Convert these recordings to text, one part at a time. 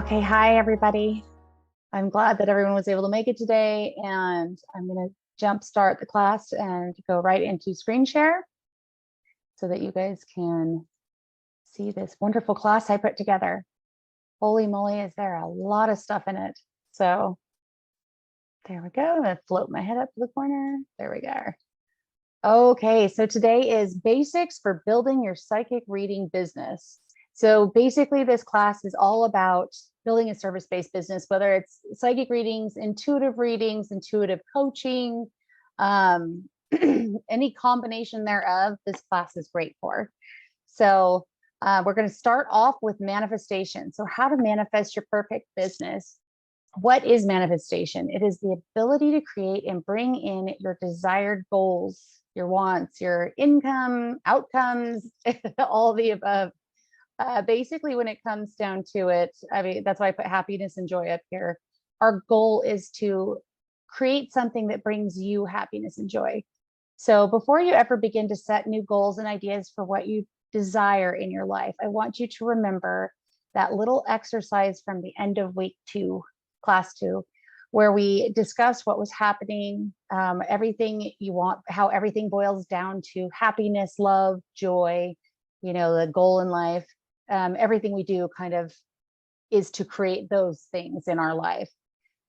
Okay, hi everybody. I'm glad that everyone was able to make it today, and I'm going to jump start the class and go right into screen share so that you guys can see this wonderful class I put together. Holy moly, is there a lot of stuff in it. So there we go. I'm going to float my head up to the corner. There we go. Okay, so today is basics for building your psychic reading business. So basically this class is all about building a service-based business, whether it's psychic readings, intuitive coaching, any combination thereof, this class is great for. So we're going to start off with manifestation. So how to manifest your perfect business. What is manifestation? It is the ability to create and bring in your desired goals, your wants, your income, outcomes, all the above. Basically, when it comes down to it, I mean, that's why I put happiness and joy up here. Our goal is to create something that brings you happiness and joy. So before you ever begin to set new goals and ideas for what you desire in your life, I want you to remember that little exercise from the end of week 2, class 2, where we discussed what was happening, everything you want, how everything boils down to happiness, love, joy, the goal in life. Everything we do kind of is to create those things in our life.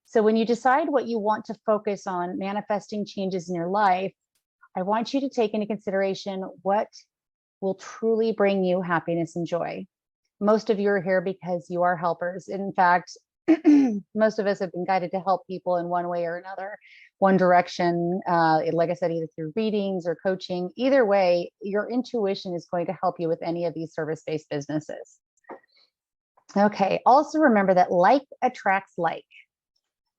So when you decide what you want to focus on manifesting changes in your life, I want you to take into consideration what will truly bring you happiness and joy. Most of you are here because you are helpers. In fact, most of us have been guided to help people in one way or another, one direction. Like I said, either through readings or coaching. Either way, your intuition is going to help you with any of these service-based businesses. Okay, also remember that like attracts like.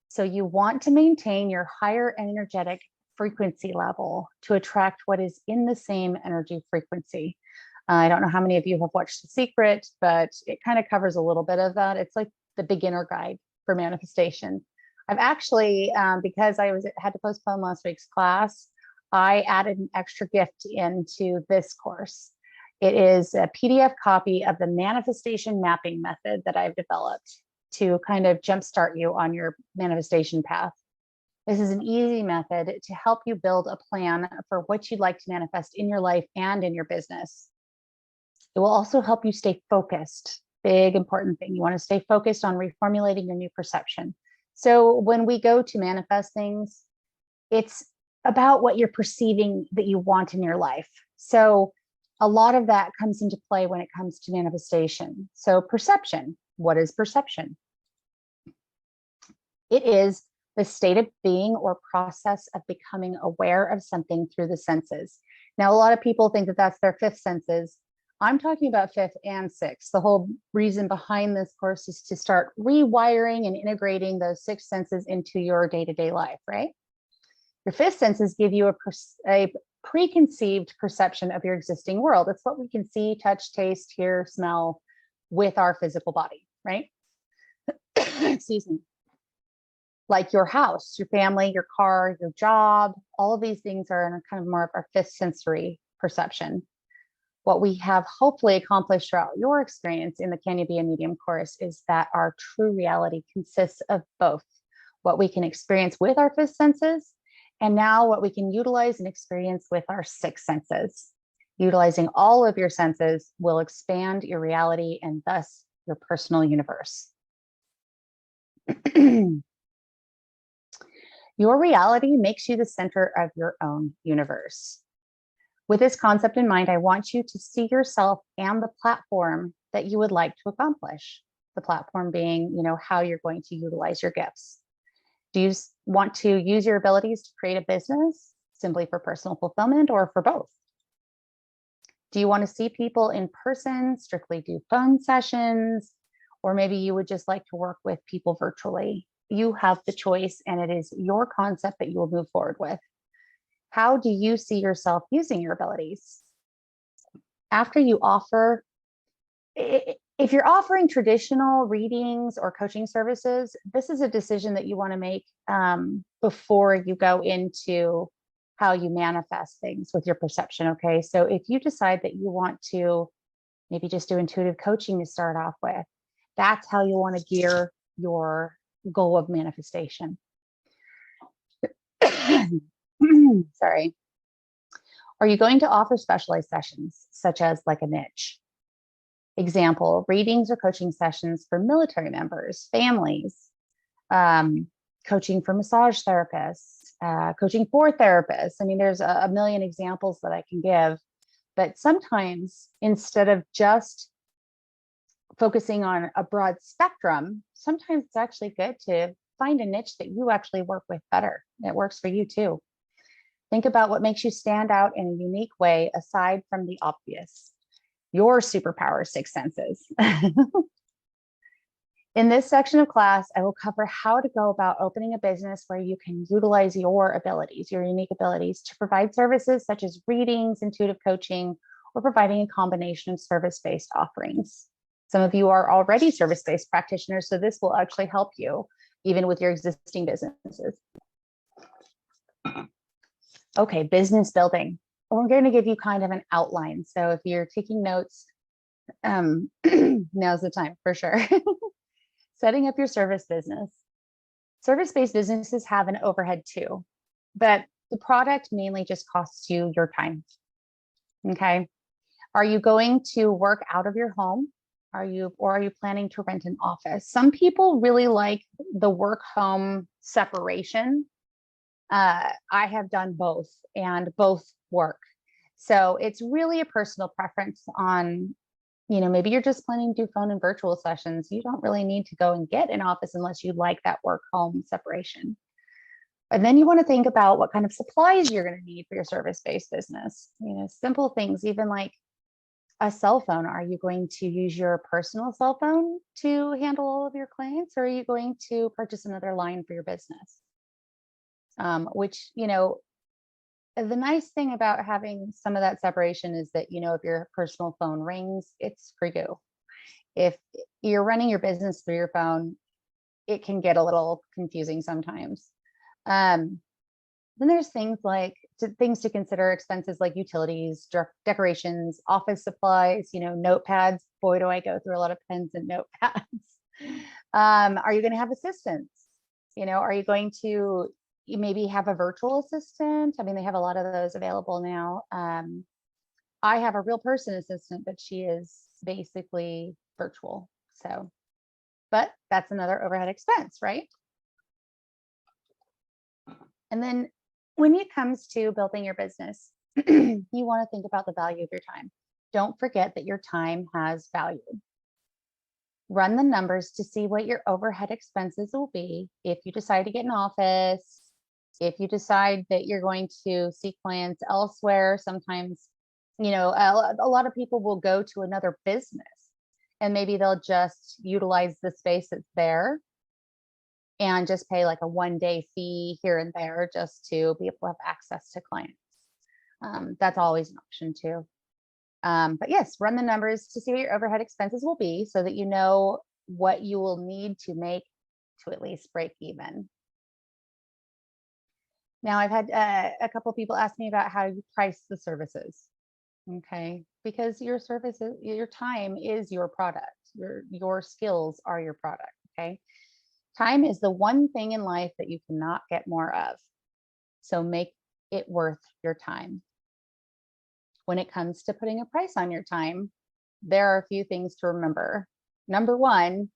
So you want to maintain your higher energetic frequency level to attract what is in the same energy frequency. I don't know how many of you have watched The Secret, but it kind of covers a little bit of that. It's like the beginner guide for manifestation. I've actually, because I had to postpone last week's class, I added an extra gift into this course. It is a PDF copy of the manifestation mapping method that I've developed to kind of jumpstart you on your manifestation path. This is an easy method to help you build a plan for what you'd like to manifest in your life and in your business. It will also help you stay focused. Big important thing. You want to stay focused on reformulating your new perception. So when we go to manifest things, it's about what you're perceiving that you want in your life. So a lot of that comes into play when it comes to manifestation. So perception. What is perception? It is the state of being or process of becoming aware of something through the senses. Now, a lot of people think that that's their fifth senses. I'm talking about fifth and sixth. The whole reason behind this course is to start rewiring and integrating those six senses into your day-to-day life, right? Your fifth senses give you a preconceived perception of your existing world. It's what we can see, touch, taste, hear, smell with our physical body, right? Excuse me. Like your house, your family, your car, your job, all of these things are kind of more of our fifth sensory perception. What we have hopefully accomplished throughout your experience in the Can You Be a Medium course is that our true reality consists of both what we can experience with our fifth senses and now what we can utilize and experience with our sixth senses. Utilizing all of your senses will expand your reality and thus your personal universe. Your reality makes you the center of your own universe. With this concept in mind, I want you to see yourself and the platform that you would like to accomplish. The platform being, how you're going to utilize your gifts. Do you want to use your abilities to create a business simply for personal fulfillment or for both? Do you want to see people in person, strictly do phone sessions, or maybe you would just like to work with people virtually? You have the choice, and it is your concept that you will move forward with. How do you see yourself using your abilities? After you offer, if you're offering traditional readings or coaching services, this is a decision that you want to make before you go into how you manifest things with your perception, okay? So if you decide that you want to maybe just do intuitive coaching to start off with, That's how you want to gear your goal of manifestation. Sorry. Are you going to offer specialized sessions, such as like a niche? Example, readings or coaching sessions for military members, families, coaching for massage therapists, coaching for therapists. I mean, there's a million examples that I can give, but sometimes instead of just focusing on a broad spectrum, sometimes it's actually good to find a niche that you actually work with better. It works for you too. Think about what makes you stand out in a unique way aside from the obvious. Your superpower, six senses. In this section of class, I will cover how to go about opening a business where you can utilize your abilities, your unique abilities, to provide services such as readings, intuitive coaching, or providing a combination of service-based offerings. Some of you are already service-based practitioners, so this will actually help you even with your existing businesses. Okay, business building. We're going to give you kind of an outline. So if you're taking notes, now's the time for sure. Setting up your service business. Service-based businesses have an overhead too, but the product mainly just costs you your time. Okay. Are you going to work out of your home? Are you planning to rent an office? Some people really like the work home separation. I have done both, and both work. So it's really a personal preference on, maybe you're just planning to do phone and virtual sessions. You don't really need to go and get an office unless you like that work home separation. And then you want to think about what kind of supplies you're going to need for your service-based business. Simple things, even like a cell phone. Are you going to use your personal cell phone to handle all of your clients, or are you going to purchase another line for your business? Which, the nice thing about having some of that separation is that, if your personal phone rings, it's for you. If you're running your business through your phone, it can get a little confusing sometimes. Then there's things to consider, expenses like utilities, decorations, office supplies, notepads. Boy, do I go through a lot of pens and notepads. Are you going to have assistants? Are you going to maybe have a virtual assistant? I mean, they have a lot of those available now. I have a real person assistant, but she is basically virtual. So, but that's another overhead expense, right? And then when it comes to building your business, you want to think about the value of your time. Don't forget that your time has value. Run the numbers to see what your overhead expenses will be if you decide to get an office, if you decide that you're going to see clients elsewhere. Sometimes, a lot of people will go to another business and maybe they'll just utilize the space that's there and just pay like a one-day fee here and there just to be able to have access to clients. That's always an option too. But yes, run the numbers to see what your overhead expenses will be so that you know what you will need to make to at least break even. Now, I've had a couple of people ask me about how you price the services. Okay, because your services, your time is your product. Your skills are your product. Okay, time is the one thing in life that you cannot get more of. So make it worth your time. When it comes to putting a price on your time, there are a few things to remember. Number one,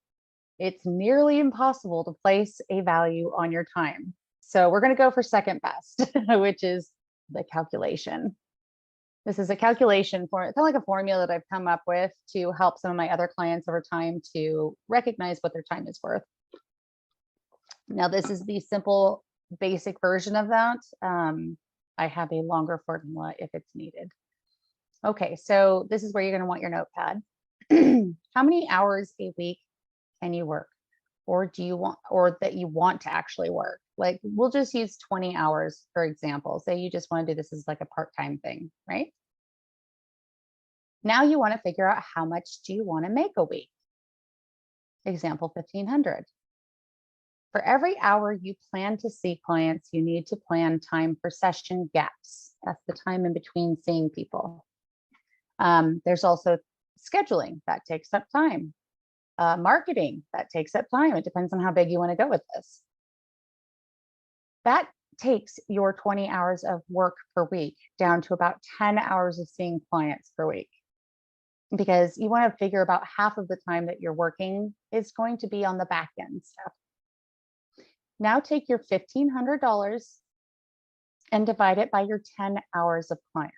it's nearly impossible to place a value on your time. So we're going to go for second best, which is the calculation. This is a calculation for kind of like a formula that I've come up with to help some of my other clients over time to recognize what their time is worth. Now, this is the simple, basic version of that. I have a longer formula if it's needed. Okay, so this is where you're going to want your notepad. How many hours a week can you work? Or that you want to actually work? Like, we'll just use 20 hours, for example. Say you just want to do this as like a part-time thing, right? Now you want to figure out how much do you want to make a week? Example, 1,500. For every hour you plan to see clients, you need to plan time for session gaps. That's the time in between seeing people. There's also scheduling that takes up time. Marketing, that takes up time. It depends on how big you want to go with this. That takes your 20 hours of work per week down to about 10 hours of seeing clients per week, because you want to figure about half of the time that you're working is going to be on the back end stuff. Now take your $1,500 and divide it by your 10 hours of clients.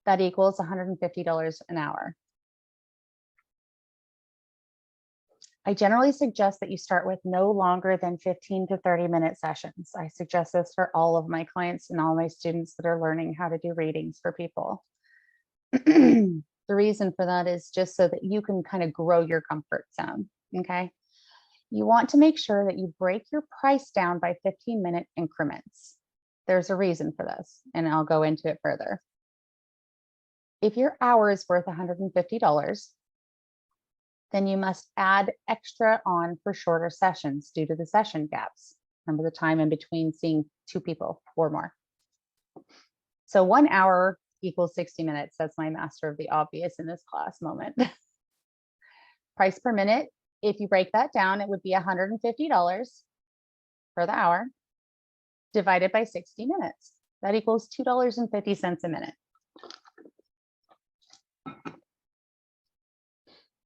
That equals $150 an hour. I generally suggest that you start with no longer than 15 to 30-minute sessions. I suggest this for all of my clients and all my students that are learning how to do readings for people. The reason for that is just so that you can kind of grow your comfort zone, okay? You want to make sure that you break your price down by 15-minute increments. There's a reason for this, and I'll go into it further. If your hour is worth $150, then you must add extra on for shorter sessions due to the session gaps. Remember the time in between seeing 2 people or more. So 1 hour equals 60 minutes. That's my master of the obvious in this class moment. Price per minute, if you break that down, it would be $150 for the hour divided by 60 minutes. That equals $2.50 a minute.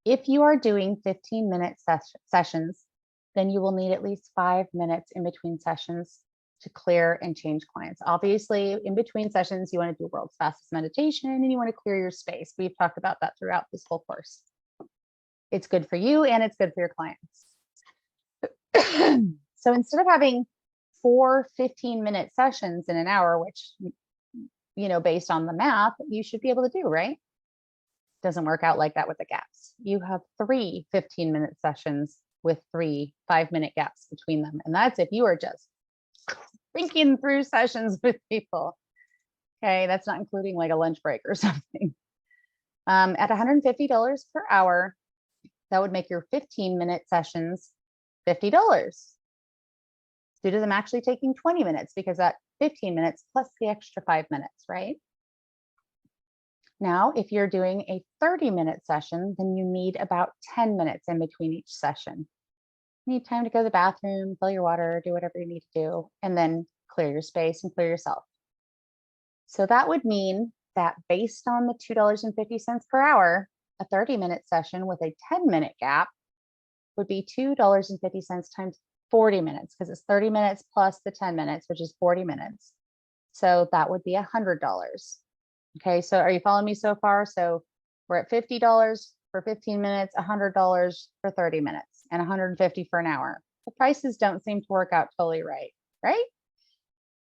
If you are doing 15-minute sessions, then you will need at least 5 minutes in between sessions to clear and change clients. Obviously, in between sessions, you want to do world's fastest meditation and you want to clear your space. We've talked about that throughout this whole course. It's good for you and it's good for your clients. So instead of having 4 15-minute sessions in an hour, which, based on the math, you should be able to do, right? Doesn't work out like that with the gaps. You have 3 15-minute sessions with 3 5-minute gaps between them. And that's if you are just thinking through sessions with people. Okay, that's not including like a lunch break or something. At $150 per hour, that would make your 15-minute sessions $50 due to them actually taking 20 minutes, because that 15 minutes plus the extra 5 minutes, right? Now, if you're doing a 30-minute session, then you need about 10 minutes in between each session. You need time to go to the bathroom, fill your water, do whatever you need to do, and then clear your space and clear yourself. So that would mean that based on the $2.50 per hour, a 30-minute session with a 10-minute gap would be $2.50 times 40 minutes, because it's 30 minutes plus the 10 minutes, which is 40 minutes. So that would be $100. Okay, so are you following me so far? So we're at $50 for 15 minutes, $100 for 30 minutes, and $150 for an hour. The prices don't seem to work out totally right?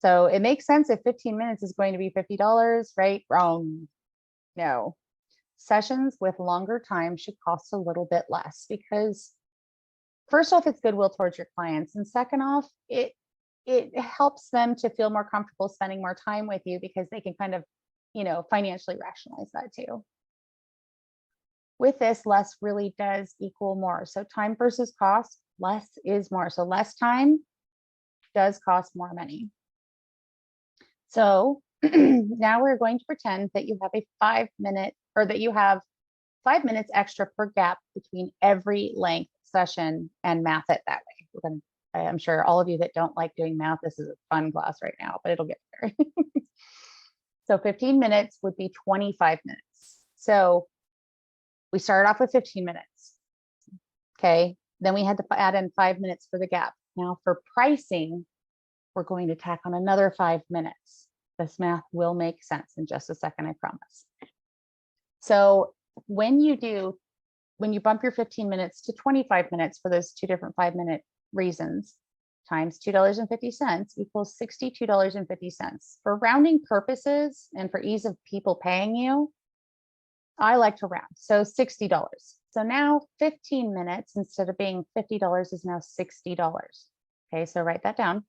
So it makes sense if 15 minutes is going to be $50, right? Wrong. No. Sessions with longer time should cost a little bit less, because first off, it's goodwill towards your clients. And second off, it helps them to feel more comfortable spending more time with you, because they can kind of, financially rationalize that too. With this, less really does equal more. So time versus cost, less is more. So less time does cost more money. So now we're going to pretend that you have a 5-minute, or that you have 5 minutes extra per gap between every length session, and math it that way. I'm sure all of you that don't like doing math, this is a fun class right now, but it'll get there. So 15 minutes would be 25 minutes. So we started off with 15 minutes. Okay. Then we had to add in 5 minutes for the gap. Now for pricing, we're going to tack on another 5 minutes. This math will make sense in just a second, I promise. So when you bump your 15 minutes to 25 minutes for those 2 different 5-minute reasons, times $2.50 equals $62.50. For rounding purposes and for ease of people paying you, I like to round. So $60. So now 15 minutes instead of being $50 is now $60. Okay, so write that down.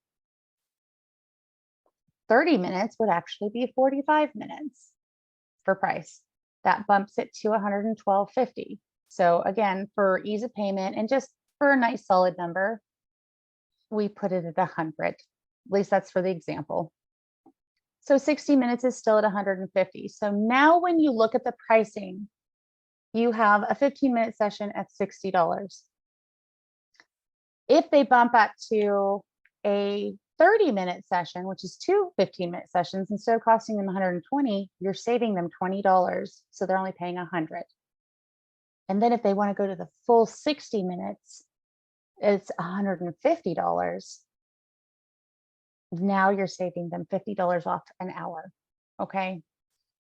30 minutes would actually be 45 minutes for price. That bumps it to $112.50. So again, for ease of payment and just for a nice solid number, we put it at 100. At least that's for the example. So 60 minutes is still at 150. So now when you look at the pricing, You have a 15-minute session at $60. If they bump up to a 30-minute session, which is two 15-minute sessions, instead of costing them $120, you're saving them $20. So they're only paying $100. And then if they want to go to the full 60 minutes, it's $150. Now you're saving them $50 off an hour. Okay.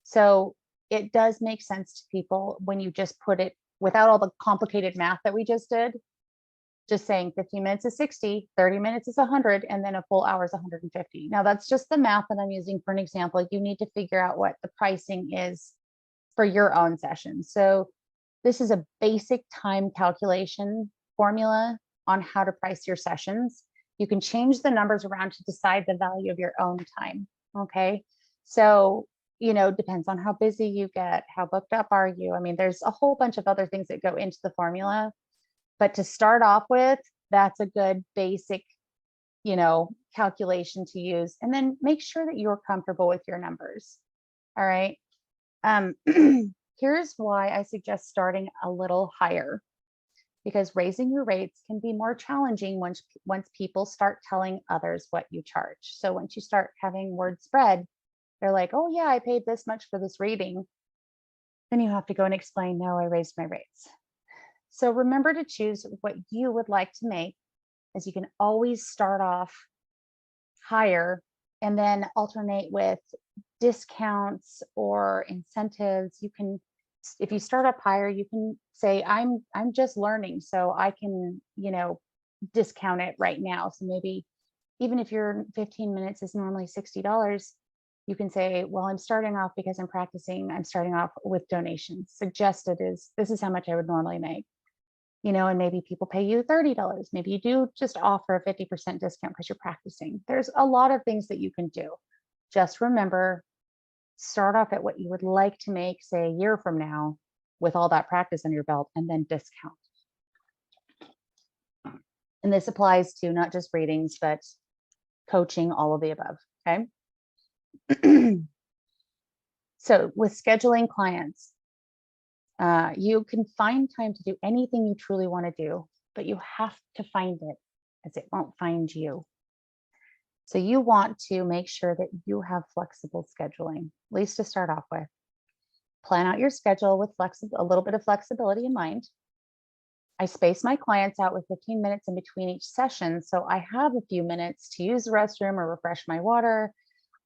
So it does make sense to people when you just put it without all the complicated math that we just did. Just saying 15 minutes is 60, 30 minutes is 100, and then a full hour is 150. Now that's just the math that I'm using for an example. You need to figure out what the pricing is for your own session. So this is a basic time calculation formula on how to price your sessions. You can change the numbers around to decide the value of your own time. Okay. So, depends on how busy you get, how booked up are you? I mean, there's a whole bunch of other things that go into the formula. But to start off with, that's a good basic, calculation to use. And then make sure that you're comfortable with your numbers. All right. Here's why I suggest starting a little higher, because raising your rates can be more challenging once people start telling others what you charge. So once you start having word spread, they're like, oh yeah, I paid this much for this reading. Then you have to go and explain, no, I raised my rates. So remember to choose what you would like to make, as you can always start off higher and then alternate with discounts or incentives. You can, if you start up higher, you can say, I'm just learning, so I can, discount it right now. So maybe even if your 15 minutes is normally $60, you can say, well, I'm starting off because I'm practicing. I'm starting off with donations. Suggested is, this is how much I would normally make. And maybe people pay you $30. Maybe you do just offer a 50% discount because you're practicing. There's a lot of things that you can do. Just remember, start off at what you would like to make, say, a year from now with all that practice under your belt, and then discount. And this applies to not just readings, but coaching, all of the above. Okay. So with scheduling clients, you can find time to do anything you truly want to do, but you have to find it, as it won't find you. So you want to make sure that you have flexible scheduling, at least to start off with. Plan out your schedule with a little bit of flexibility in mind. I space my clients out with 15 minutes in between each session, so I have a few minutes to use the restroom or refresh my water.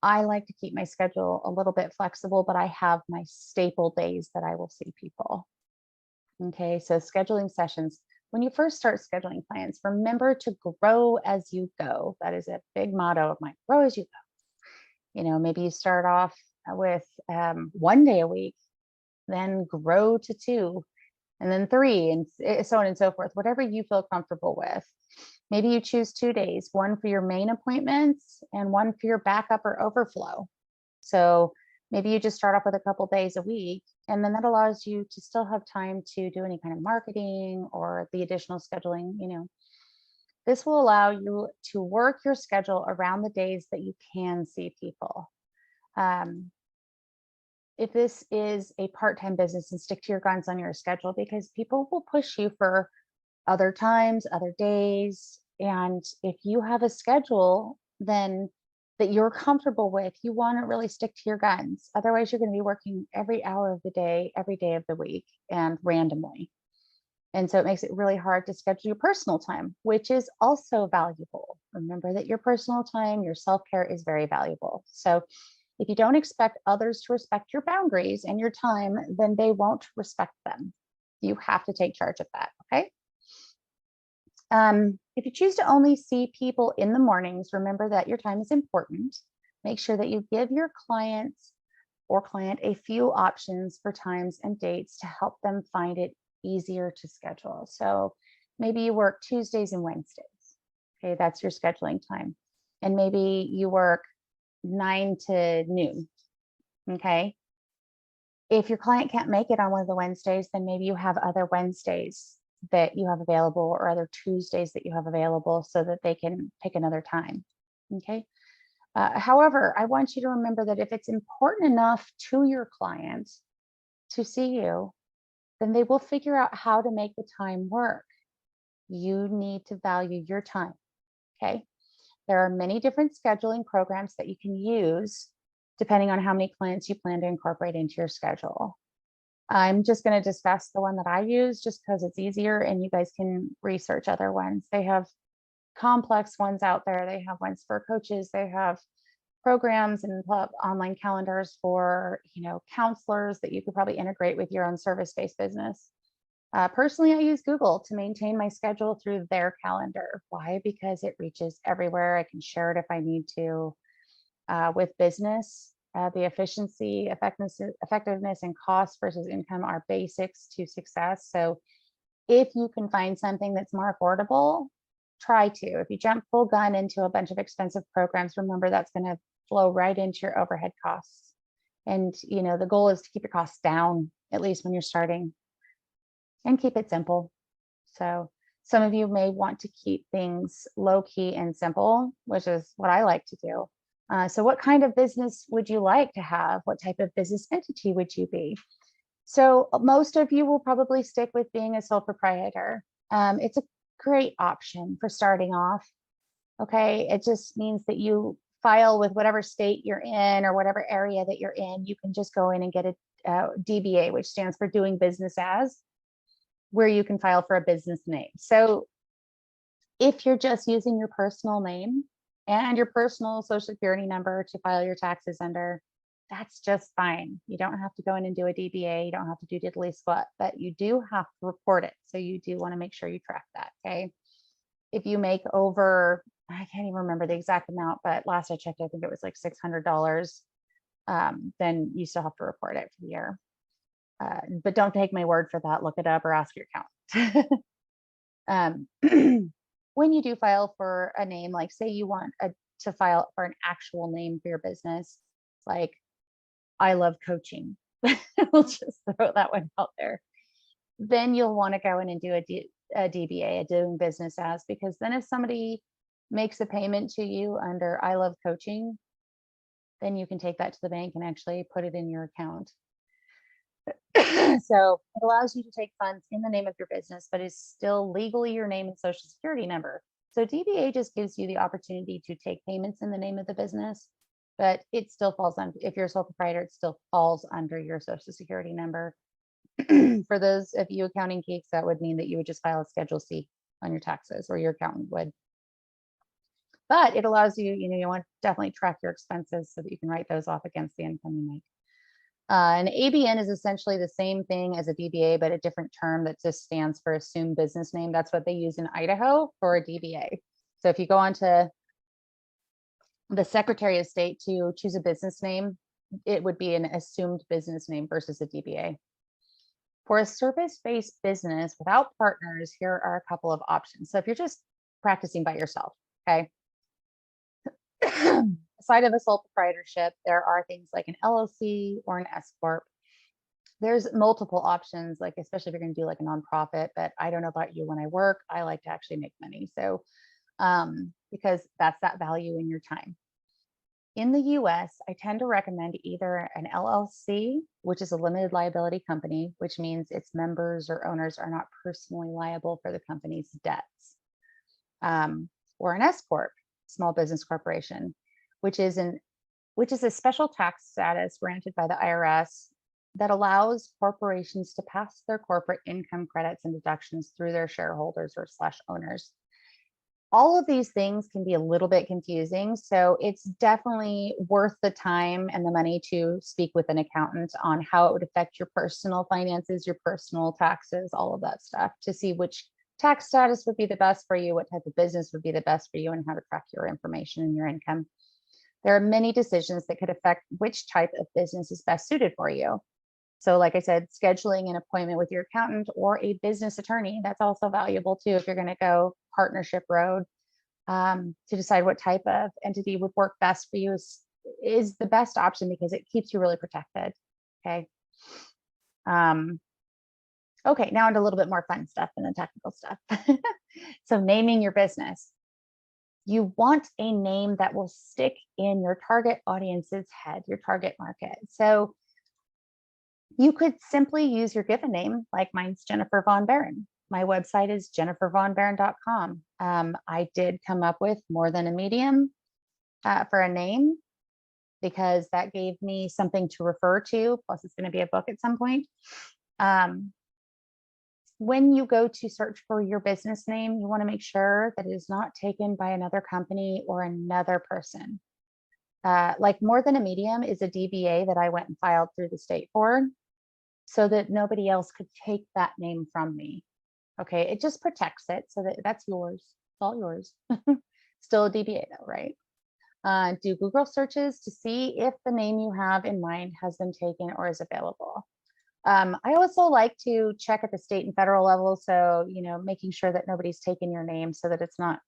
I like to keep my schedule a little bit flexible, but I have my staple days that I will see people. Okay, so scheduling sessions. When you first start scheduling clients, remember to grow as you go. That is a big motto of mine, grow as you go. Maybe you start off with 1 day a week, then grow to 2, and then 3, and so on and so forth, whatever you feel comfortable with. Maybe you choose 2 days, one for your main appointments and one for your backup or overflow. So maybe you just start off with a couple days a week, and then that allows you to still have time to do any kind of marketing or the additional scheduling. This will allow you to work your schedule around the days that you can see people. If this is a part-time business, and stick to your guns on your schedule, because people will push you for other times, other days. And if you have a schedule then that you're comfortable with, you want to really stick to your guns. Otherwise, you're going to be working every hour of the day, every day of the week, and randomly. And so it makes it really hard to schedule your personal time, which is also valuable. Remember that your personal time, your self-care is very valuable. So if you don't expect others to respect your boundaries and your time, then they won't respect them. You have to take charge of that, okay? If you choose to only see people in the mornings, remember that your time is important. Make sure that you give your clients or client a few options for times and dates to help them find it easier to schedule. So maybe you work Tuesdays and Wednesdays. Okay, that's your scheduling time. And maybe you work 9 to noon. Okay. If your client can't make it on one of the Wednesdays, then maybe you have other Wednesdays that you have available or other Tuesdays that you have available so that they can pick another time. Okay. However, I want you to remember that if it's important enough to your client to see you, then they will figure out how to make the time work. You need to value your time. Okay. There are many different scheduling programs that you can use depending on how many clients you plan to incorporate into your schedule. I'm just going to discuss the one that I use just because it's easier and you guys can research other ones. They have complex ones out there. They have ones for coaches. They have programs and online calendars for, counselors that you could probably integrate with your own service-based business. Personally, I use Google to maintain my schedule through their calendar. Why? Because it reaches everywhere. I can share it if I need to. With business, the efficiency, effectiveness, and cost versus income are basics to success. So if you can find something that's more affordable, try to. If you jump full gun into a bunch of expensive programs, remember that's going to flow right into your overhead costs. And, the goal is to keep your costs down, at least when you're starting, and keep it simple. So some of you may want to keep things low key and simple, which is what I like to do. So what kind of business would you like to have? What type of business entity would you be? So most of you will probably stick with being a sole proprietor. It's a great option for starting off. Okay. It just means that you file with whatever state you're in or whatever area that you're in. You can just go in and get a DBA, which stands for doing business as, where you can file for a business name. So if you're just using your personal name and your personal social security number to file your taxes under, that's just fine. You don't have to go in and do a DBA. You don't have to do diddly squat, but you do have to report it. So you do want to make sure you track that. Okay. If you make over, I can't even remember the exact amount, but last I checked, I think it was like $600. Then you still have to report it for the year. But don't take my word for that. Look it up or ask your accountant. When you do file for a name, like say you want to file for an actual name for your business, like I love coaching. We'll just throw that one out there. Then you'll want to go in and do a DBA, a doing business as, because then if somebody makes a payment to you under I love coaching, then you can take that to the bank and actually put it in your account. So it allows you to take funds in the name of your business, but is still legally your name and social security number. So DBA just gives you the opportunity to take payments in the name of the business, but it still falls under, if you're a sole proprietor, it still falls under your social security number. For those of you accounting geeks, that would mean that you would just file a Schedule C on your taxes, or your accountant would. But it allows you, you want to definitely track your expenses so that you can write those off against the income you make. An ABN is essentially the same thing as a DBA, but a different term that just stands for assumed business name. That's what they use in Idaho for a DBA. So if you go on to the Secretary of State to choose a business name, it would be an assumed business name versus a DBA. For a service-based business without partners, here are a couple of options. So if you're just practicing by yourself, okay? Aside of a sole proprietorship, there are things like an LLC or an S corp. There's multiple options, like especially if you're going to do like a nonprofit. But I don't know about you. When I work, I like to actually make money, so because that's that value in your time. In the U.S., I tend to recommend either an LLC, which is a limited liability company, which means its members or owners are not personally liable for the company's debts, or an S corp, small business corporation, which is a special tax status granted by the IRS that allows corporations to pass their corporate income credits and deductions through their shareholders or / owners. All of these things can be a little bit confusing, so it's definitely worth the time and the money to speak with an accountant on how it would affect your personal finances, your personal taxes, all of that stuff, to see which tax status would be the best for you, what type of business would be the best for you, and how to track your information and your income. There are many decisions that could affect which type of business is best suited for you. So like I said, scheduling an appointment with your accountant or a business attorney, that's also valuable too if you're going to go partnership road, to decide what type of entity would work best for you is the best option because it keeps you really protected. Okay. Okay, now into a little bit more fun stuff than the technical stuff. So naming your business. You want a name that will stick in your target audience's head, your target market. So You could simply use your given name, like mine's Jennifer Von Behren. My website is jennifervonbehren.com. I did come up with more than a medium for a name because that gave me something to refer to. Plus, it's going to be a book at some point. When you go to search for your business name, you want to make sure that it is not taken by another company or another person. Like More Than a Medium is a DBA that I went and filed through the state for so that nobody else could take that name from me. Okay, it just protects it so that that's yours. It's all yours. Still a DBA though, right? Do Google searches to see if the name you have in mind has been taken or is available. I also like to check at the state and federal level. So, making sure that nobody's taken your name so that it's not,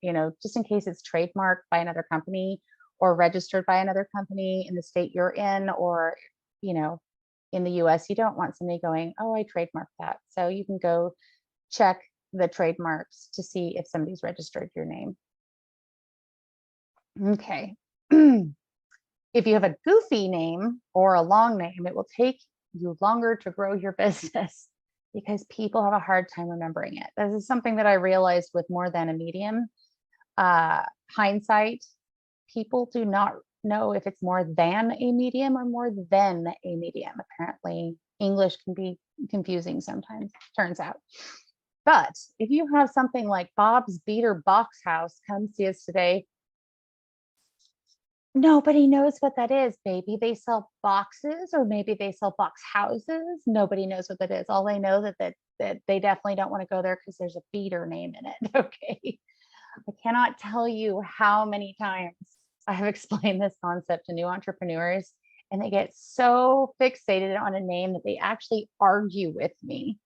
just in case it's trademarked by another company or registered by another company in the state you're in, or, in the US, you don't want somebody going, oh, I trademarked that. So you can go check the trademarks to see if somebody's registered your name. Okay. If you have a goofy name or a long name, it will take you longer to grow your business because people have a hard time remembering it. This is something that I realized with More Than a Medium. Hindsight, people do not know if it's more than a medium or more than a medium. Apparently, English can be confusing sometimes, turns out. But if you have something like Bob's Beater Box House, come see us today. Nobody knows what that is. Maybe they sell boxes, or maybe they sell box houses. Nobody knows what that is. All they know that they definitely don't want to go there because there's a beater name in it. Okay. I cannot tell you how many times I have explained this concept to new entrepreneurs, and they get so fixated on a name that they actually argue with me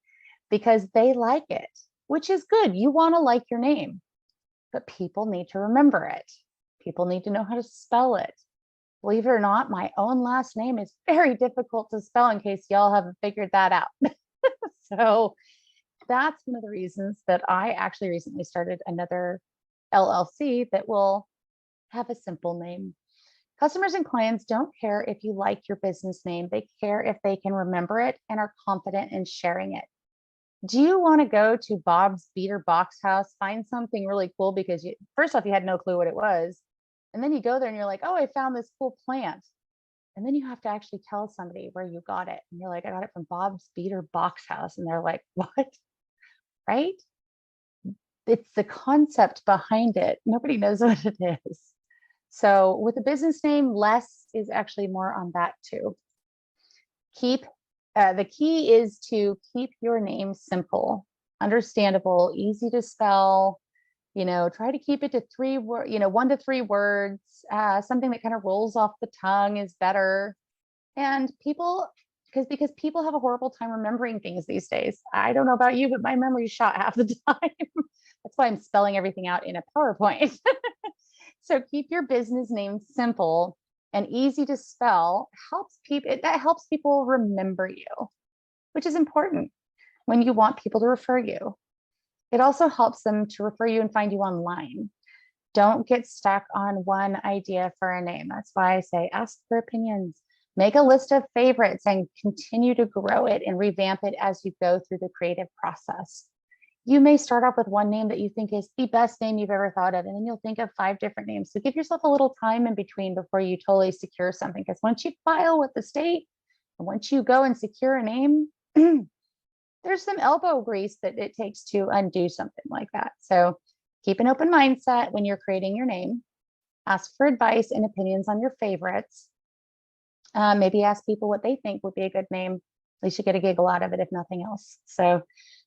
because they like it, which is good. You want to like your name, but people need to remember it. People need to know how to spell it. Believe it or not, my own last name is very difficult to spell, in case y'all haven't figured that out. So that's one of the reasons that I actually recently started another LLC that will have a simple name. Customers and clients don't care if you like your business name. They care if they can remember it and are confident in sharing it. Do you want to go to Bob's Beater Box House, find something really cool because first off, you had no clue what it was. And then you go there and you're like, oh, I found this cool plant. And then you have to actually tell somebody where you got it. And you're like, I got it from Bob's Beater Box House. And they're like, what? Right? It's the concept behind it. Nobody knows what it is. So with a business name, less is actually more on that too. The key is to keep your name simple, understandable, easy to spell. Try to keep it to 1 to 3 words. Something that kind of rolls off the tongue is better. And because people have a horrible time remembering things these days. I don't know about you, but my memory's shot half the time. That's why I'm spelling everything out in a PowerPoint. So keep your business name simple and easy to spell. That helps people remember you, which is important when you want people to refer you. It also helps them to refer you and find you online. Don't get stuck on one idea for a name. That's why I say ask for opinions. Make a list of favorites and continue to grow it and revamp it as you go through the creative process. You may start off with one name that you think is the best name you've ever thought of, and then you'll think of 5 different names. So give yourself a little time in between before you totally secure something. Because once you file with the state, and once you go and secure a name, there's some elbow grease that it takes to undo something like that. So keep an open mindset when you're creating your name. Ask for advice and opinions on your favorites. Maybe ask people what they think would be a good name. At least you get a giggle out of it, if nothing else. So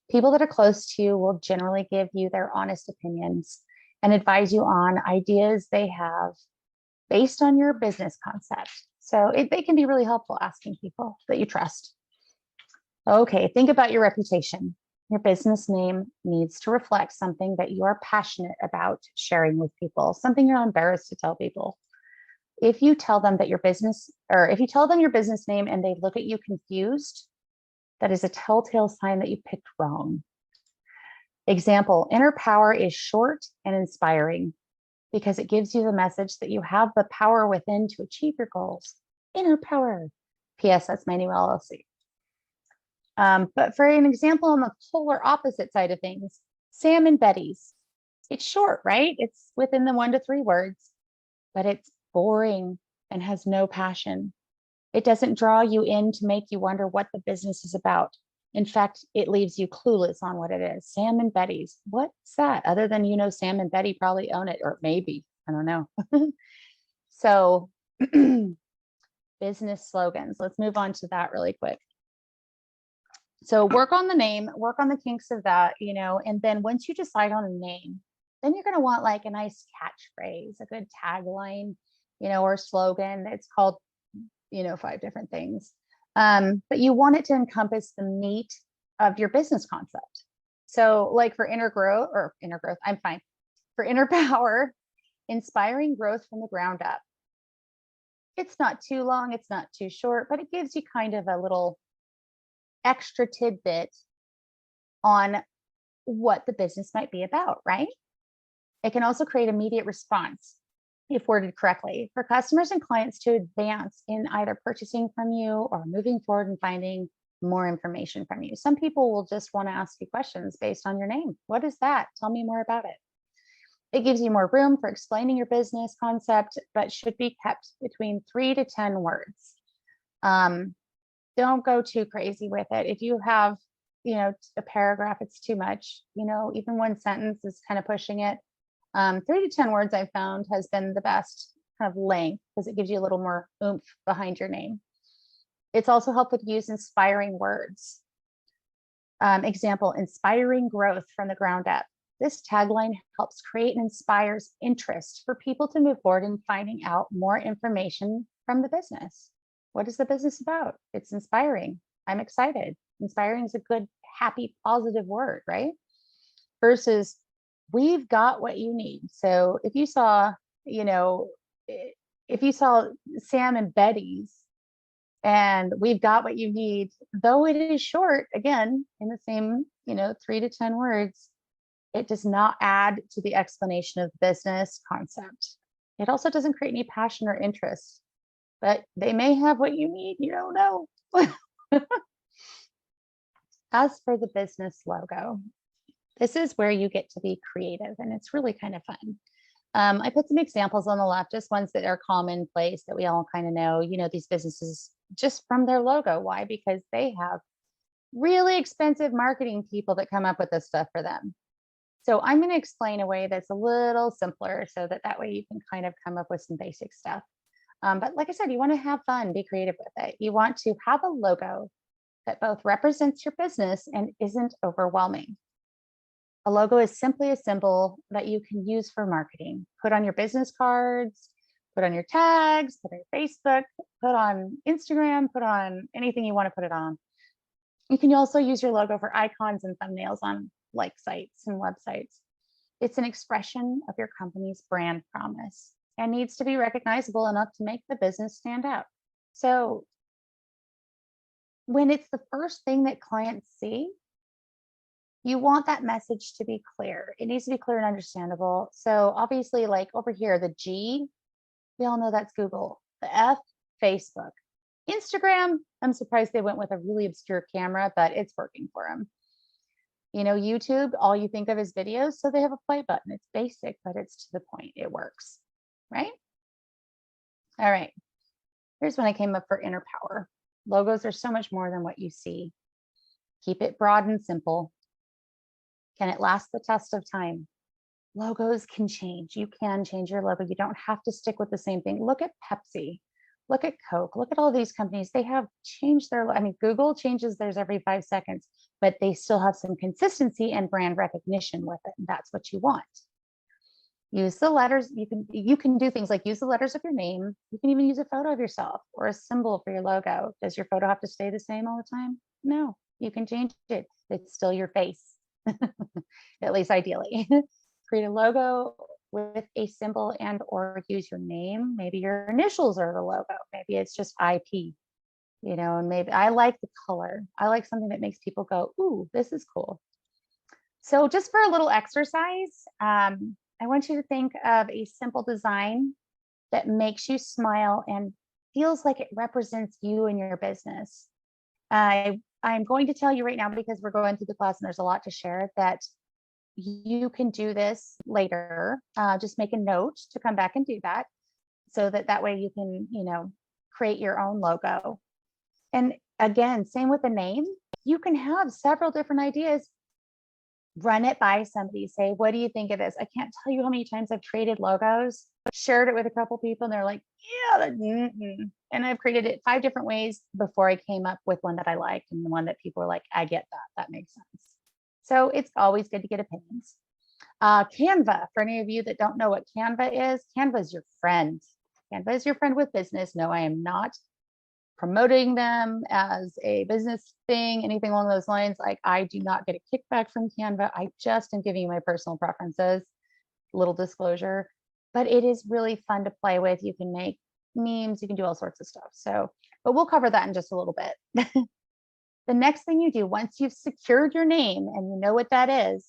people that are close to you will generally give you their honest opinions and advise you on ideas they have based on your business concept. So they can be really helpful, asking people that you trust. Okay, think about your reputation. Your business name needs to reflect something that you are passionate about sharing with people, something you're not embarrassed to tell people. If you tell them your business name and they look at you confused, that is a telltale sign that you picked wrong. Example, Inner Power is short and inspiring because it gives you the message that you have the power within to achieve your goals. Inner Power. P.S. That's my new LLC. But for an example, on the polar opposite side of things, Sam and Betty's. It's short, right? It's within the 1 to 3 words, but it's boring and has no passion. It doesn't draw you in to make you wonder what the business is about. In fact, it leaves you clueless on what it is. Sam and Betty's. What's that? Other than, Sam and Betty probably own it, or maybe, I don't know. So, business slogans. Let's move on to that really quick. So work on the name, work on the kinks of that, and then once you decide on a name, then you're going to want like a nice catchphrase, a good tagline, or slogan. It's called, 5 different things. But you want it to encompass the meat of your business concept. So like for inner growth, I'm fine. For inner power, inspiring growth from the ground up. It's not too long, it's not too short, but it gives you kind of a little extra tidbit on what the business might be about, right? It can also create immediate response if worded correctly for customers and clients to advance in either purchasing from you or moving forward and finding more information from you. Some people will just want to ask you questions based on your name. What is that? Tell me more about it. It gives you more room for explaining your business concept, but should be kept between 3 to 10 words. Don't go too crazy with it. If you have, a paragraph, it's too much. Even one sentence is kind of pushing it. 3 to 10 words I've found has been the best kind of length because it gives you a little more oomph behind your name. It's also helpful to use inspiring words. Example, inspiring growth from the ground up. This tagline helps create and inspires interest for people to move forward in finding out more information from the business. What is the business about? It's inspiring. I'm excited. Inspiring is a good, happy, positive word, right? Versus we've got what you need. So if you saw, Sam and Betty's and we've got what you need, though it is short, again, in the same, 3 to 10 words, it does not add to the explanation of business concept. It also doesn't create any passion or interest, but they may have what you need. You don't know. As for the business logo, this is where you get to be creative and it's really kind of fun. I put some examples on the left, just ones that are commonplace that we all kind of know, these businesses just from their logo. Why? Because they have really expensive marketing people that come up with this stuff for them. So I'm going to explain a way that's a little simpler so that way you can kind of come up with some basic stuff. But like I said, you want to have fun, be creative with it. You want to have a logo that both represents your business and isn't overwhelming. A logo is simply a symbol that you can use for marketing. Put on your business cards, put on your tags, put on your Facebook, put on Instagram, put on anything you want to put it on. You can also use your logo for icons and thumbnails on like sites and websites. It's an expression of your company's brand promise and needs to be recognizable enough to make the business stand out. So when it's the first thing that clients see, you want that message to be clear. It needs to be clear and understandable. So obviously, like over here, the G, we all know that's Google. The F, Facebook. Instagram, I'm surprised they went with a really obscure camera, but it's working for them. YouTube, all you think of is videos, so they have a play button. It's basic, but it's to the point. It works, right? All right. Here's when I came up for inner power. Logos are so much more than what you see. Keep it broad and simple. Can it last the test of time? Logos can change. You can change your logo. You don't have to stick with the same thing. Look at Pepsi. Look at Coke. Look at all these companies. They have changed their, Google changes theirs every 5 seconds, but they still have some consistency and brand recognition with it. And that's what you want. Use the letters. You can do things like use the letters of your name. You can even use a photo of yourself or a symbol for your logo. Does your photo have to stay the same all the time? No, you can change it. It's still your face. At least ideally. Create a logo with a symbol and or use your name. Maybe your initials are the logo. Maybe it's just IP, and maybe I like the color. I like something that makes people go, ooh, this is cool. So just for a little exercise, I want you to think of a simple design that makes you smile and feels like it represents you and your business. I I'm going to tell you right now, because we're going through the class and there's a lot to share, that you can do this later. Just make a note to come back and do that, so that way you can, create your own logo. And again, same with the name. You can have several different ideas. Run it by somebody. Say, what do you think of this? I can't tell you how many times I've created logos, shared it with a couple people, and they're like, yeah, and I've created it 5 different ways before I came up with one that I liked, and the one that people were like, I get that. That makes sense. So it's always good to get opinions. Canva, for any of you that don't know what Canva is your friend. Canva is your friend with business. No, I am not promoting them as a business thing, anything along those lines. Like, I do not get a kickback from Canva. I just am giving you my personal preferences, little disclosure, but it is really fun to play with. You can make memes, you can do all sorts of stuff. So, but we'll cover that in just a little bit. The next thing you do, once you've secured your name and you know what that is,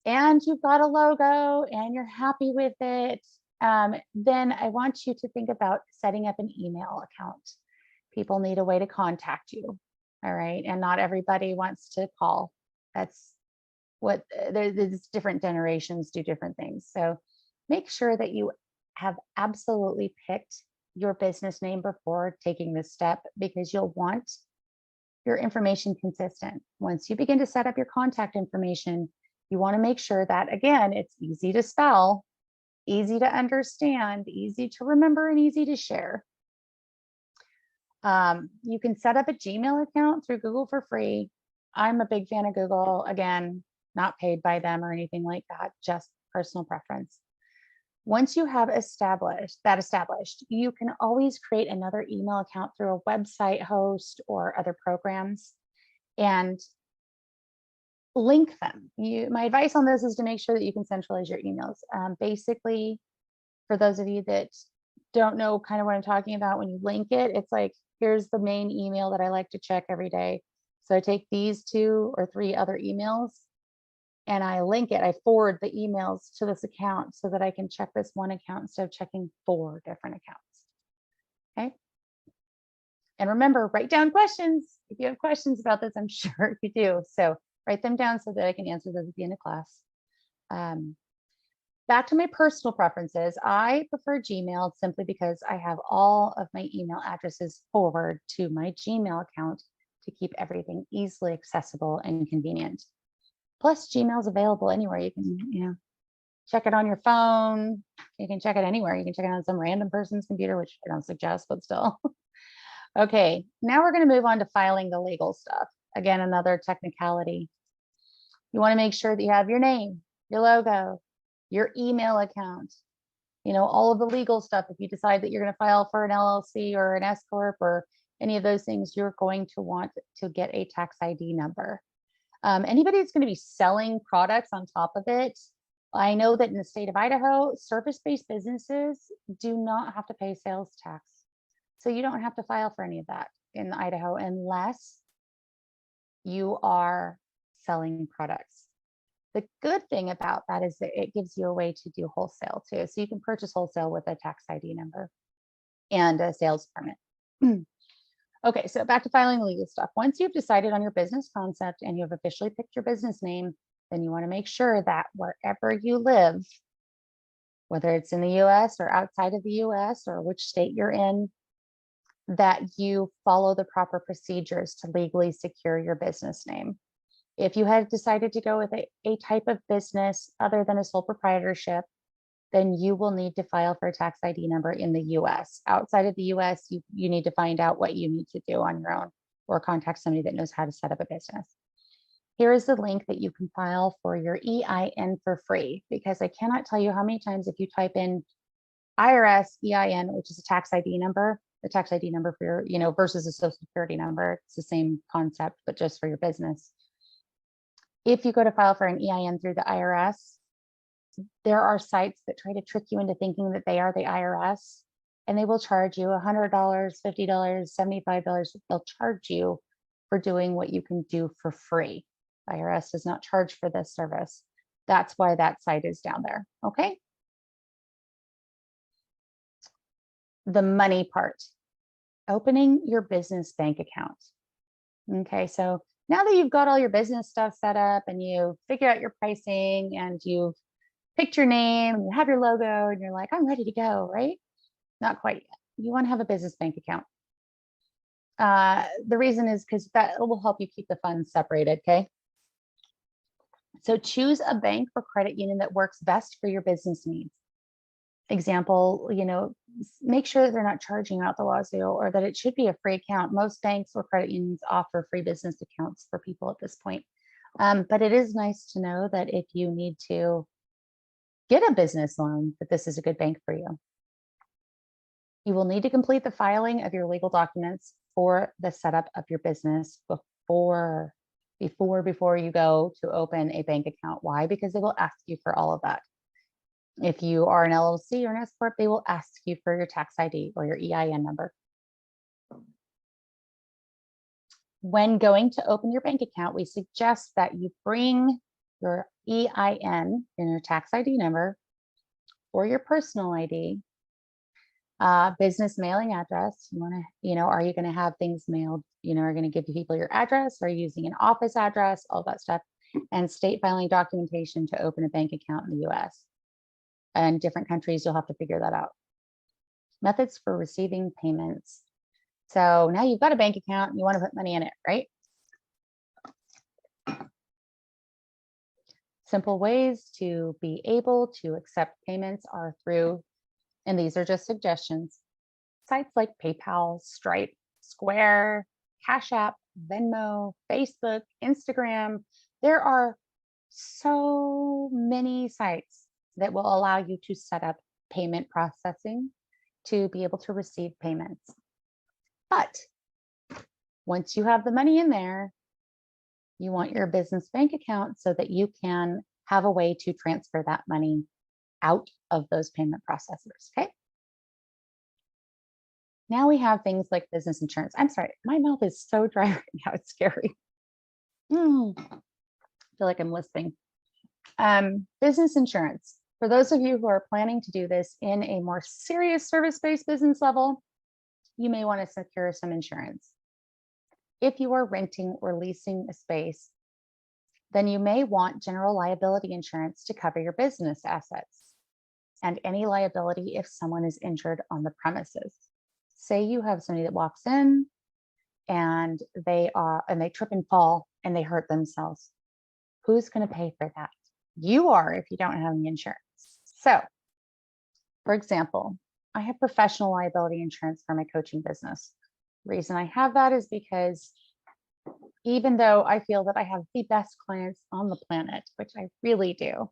and you've got a logo and you're happy with it, then I want you to think about setting up an email account. People need a way to contact you. All right. And not everybody wants to call. That's what there's different generations do different things. So make sure that you have absolutely picked your business name before taking this step, because you'll want your information consistent. Once you begin to set up your contact information, you want to make sure that, again, it's easy to spell, easy to understand, easy to remember, and easy to share. You can set up a Gmail account through Google for free. I'm a big fan of Google. Again, not paid by them or anything like that, just personal preference. Once you have established, you can always create another email account through a website host or other programs and link them. My advice on this is to make sure that you can centralize your emails. Basically, for those of you that don't know kind of what I'm talking about, when you link it, it's like, here's the main email that I like to check every day. So I take these 2 or 3 other emails and I link it. I forward the emails to this account so that I can check this one account instead of checking 4 different accounts. Okay. And remember, write down questions. If you have questions about this, I'm sure you do. So write them down so that I can answer those at the end of class. Back to my personal preferences. I prefer Gmail simply because I have all of my email addresses forward to my Gmail account to keep everything easily accessible and convenient. Plus, Gmail is available anywhere. You can, check it on your phone. You can check it anywhere. You can check it on some random person's computer, which I don't suggest, but still. Okay, now we're going to move on to filing the legal stuff. Again, another technicality. You want to make sure that you have your name, your logo, your email account, all of the legal stuff. If you decide that you're going to file for an LLC or an S Corp or any of those things, you're going to want to get a tax ID number. Anybody that's going to be selling products on top of it, I know that in the state of Idaho, service-based businesses do not have to pay sales tax. So you don't have to file for any of that in Idaho unless you are selling products. The good thing about that is that it gives you a way to do wholesale too. So you can purchase wholesale with a tax ID number and a sales permit. Okay, so back to filing the legal stuff. Once you've decided on your business concept and you have officially picked your business name, then you want to make sure that wherever you live, whether it's in the US or outside of the US or which state you're in, that you follow the proper procedures to legally secure your business name. If you had decided to go with a type of business other than a sole proprietorship, then you will need to file for a tax ID number in the US. Outside of the US, you need to find out what you need to do on your own or contact somebody that knows how to set up a business. Here is the link that you can file for your EIN for free, because I cannot tell you how many times if you type in IRS EIN, which is a tax ID number, the tax ID number for your, versus a social security number, it's the same concept, but just for your business. If you go to file for an EIN through the IRS, there are sites that try to trick you into thinking that they are the IRS, and they will charge you $100, $50, $75. They'll charge you for doing what you can do for free. IRS does not charge for this service. That's why that site is down there. Okay. The money part, opening your business bank account. Okay, so now that you've got all your business stuff set up and you figure out your pricing and you've picked your name and you have your logo and you're like, I'm ready to go, right? Not quite yet. You want to have a business bank account. The reason is because that will help you keep the funds separated, okay? So choose a bank or credit union that works best for your business needs. Example, make sure that they're not charging out the wazoo or that it should be a free account. Most banks or credit unions offer free business accounts for people at this point. But it is nice to know that if you need to get a business loan, that this is a good bank for you. You will need to complete the filing of your legal documents for the setup of your business before you go to open a bank account. Why? Because they will ask you for all of that. If you are an LLC or an S corp, they will ask you for your tax ID or your EIN number. When going to open your bank account, we suggest that you bring your EIN and your tax ID number or your personal ID, business mailing address. Are you going to have things mailed? Are you going to give people your address? Are you using an office address? All that stuff. And state filing documentation to open a bank account in the US. And different countries, you'll have to figure that out. Methods for receiving payments. So now you've got a bank account and you want to put money in it, right? Simple ways to be able to accept payments are through, and these are just suggestions, sites like PayPal, Stripe, Square, Cash App, Venmo, Facebook, Instagram. There are so many sites that will allow you to set up payment processing to be able to receive payments. But once you have the money in there, you want your business bank account so that you can have a way to transfer that money out of those payment processors, okay? Now we have things like business insurance. I'm sorry, my mouth is so dry right now, it's scary. I feel like I'm lisping. Business insurance. For those of you who are planning to do this in a more serious service-based business level, you may want to secure some insurance. If you are renting or leasing a space, then you may want general liability insurance to cover your business assets and any liability if someone is injured on the premises. Say you have somebody that walks in and they trip and fall and they hurt themselves. Who's going to pay for that? You are if you don't have any insurance. So, for example, I have professional liability insurance for my coaching business. The reason I have that is because even though I feel that I have the best clients on the planet, which I really do,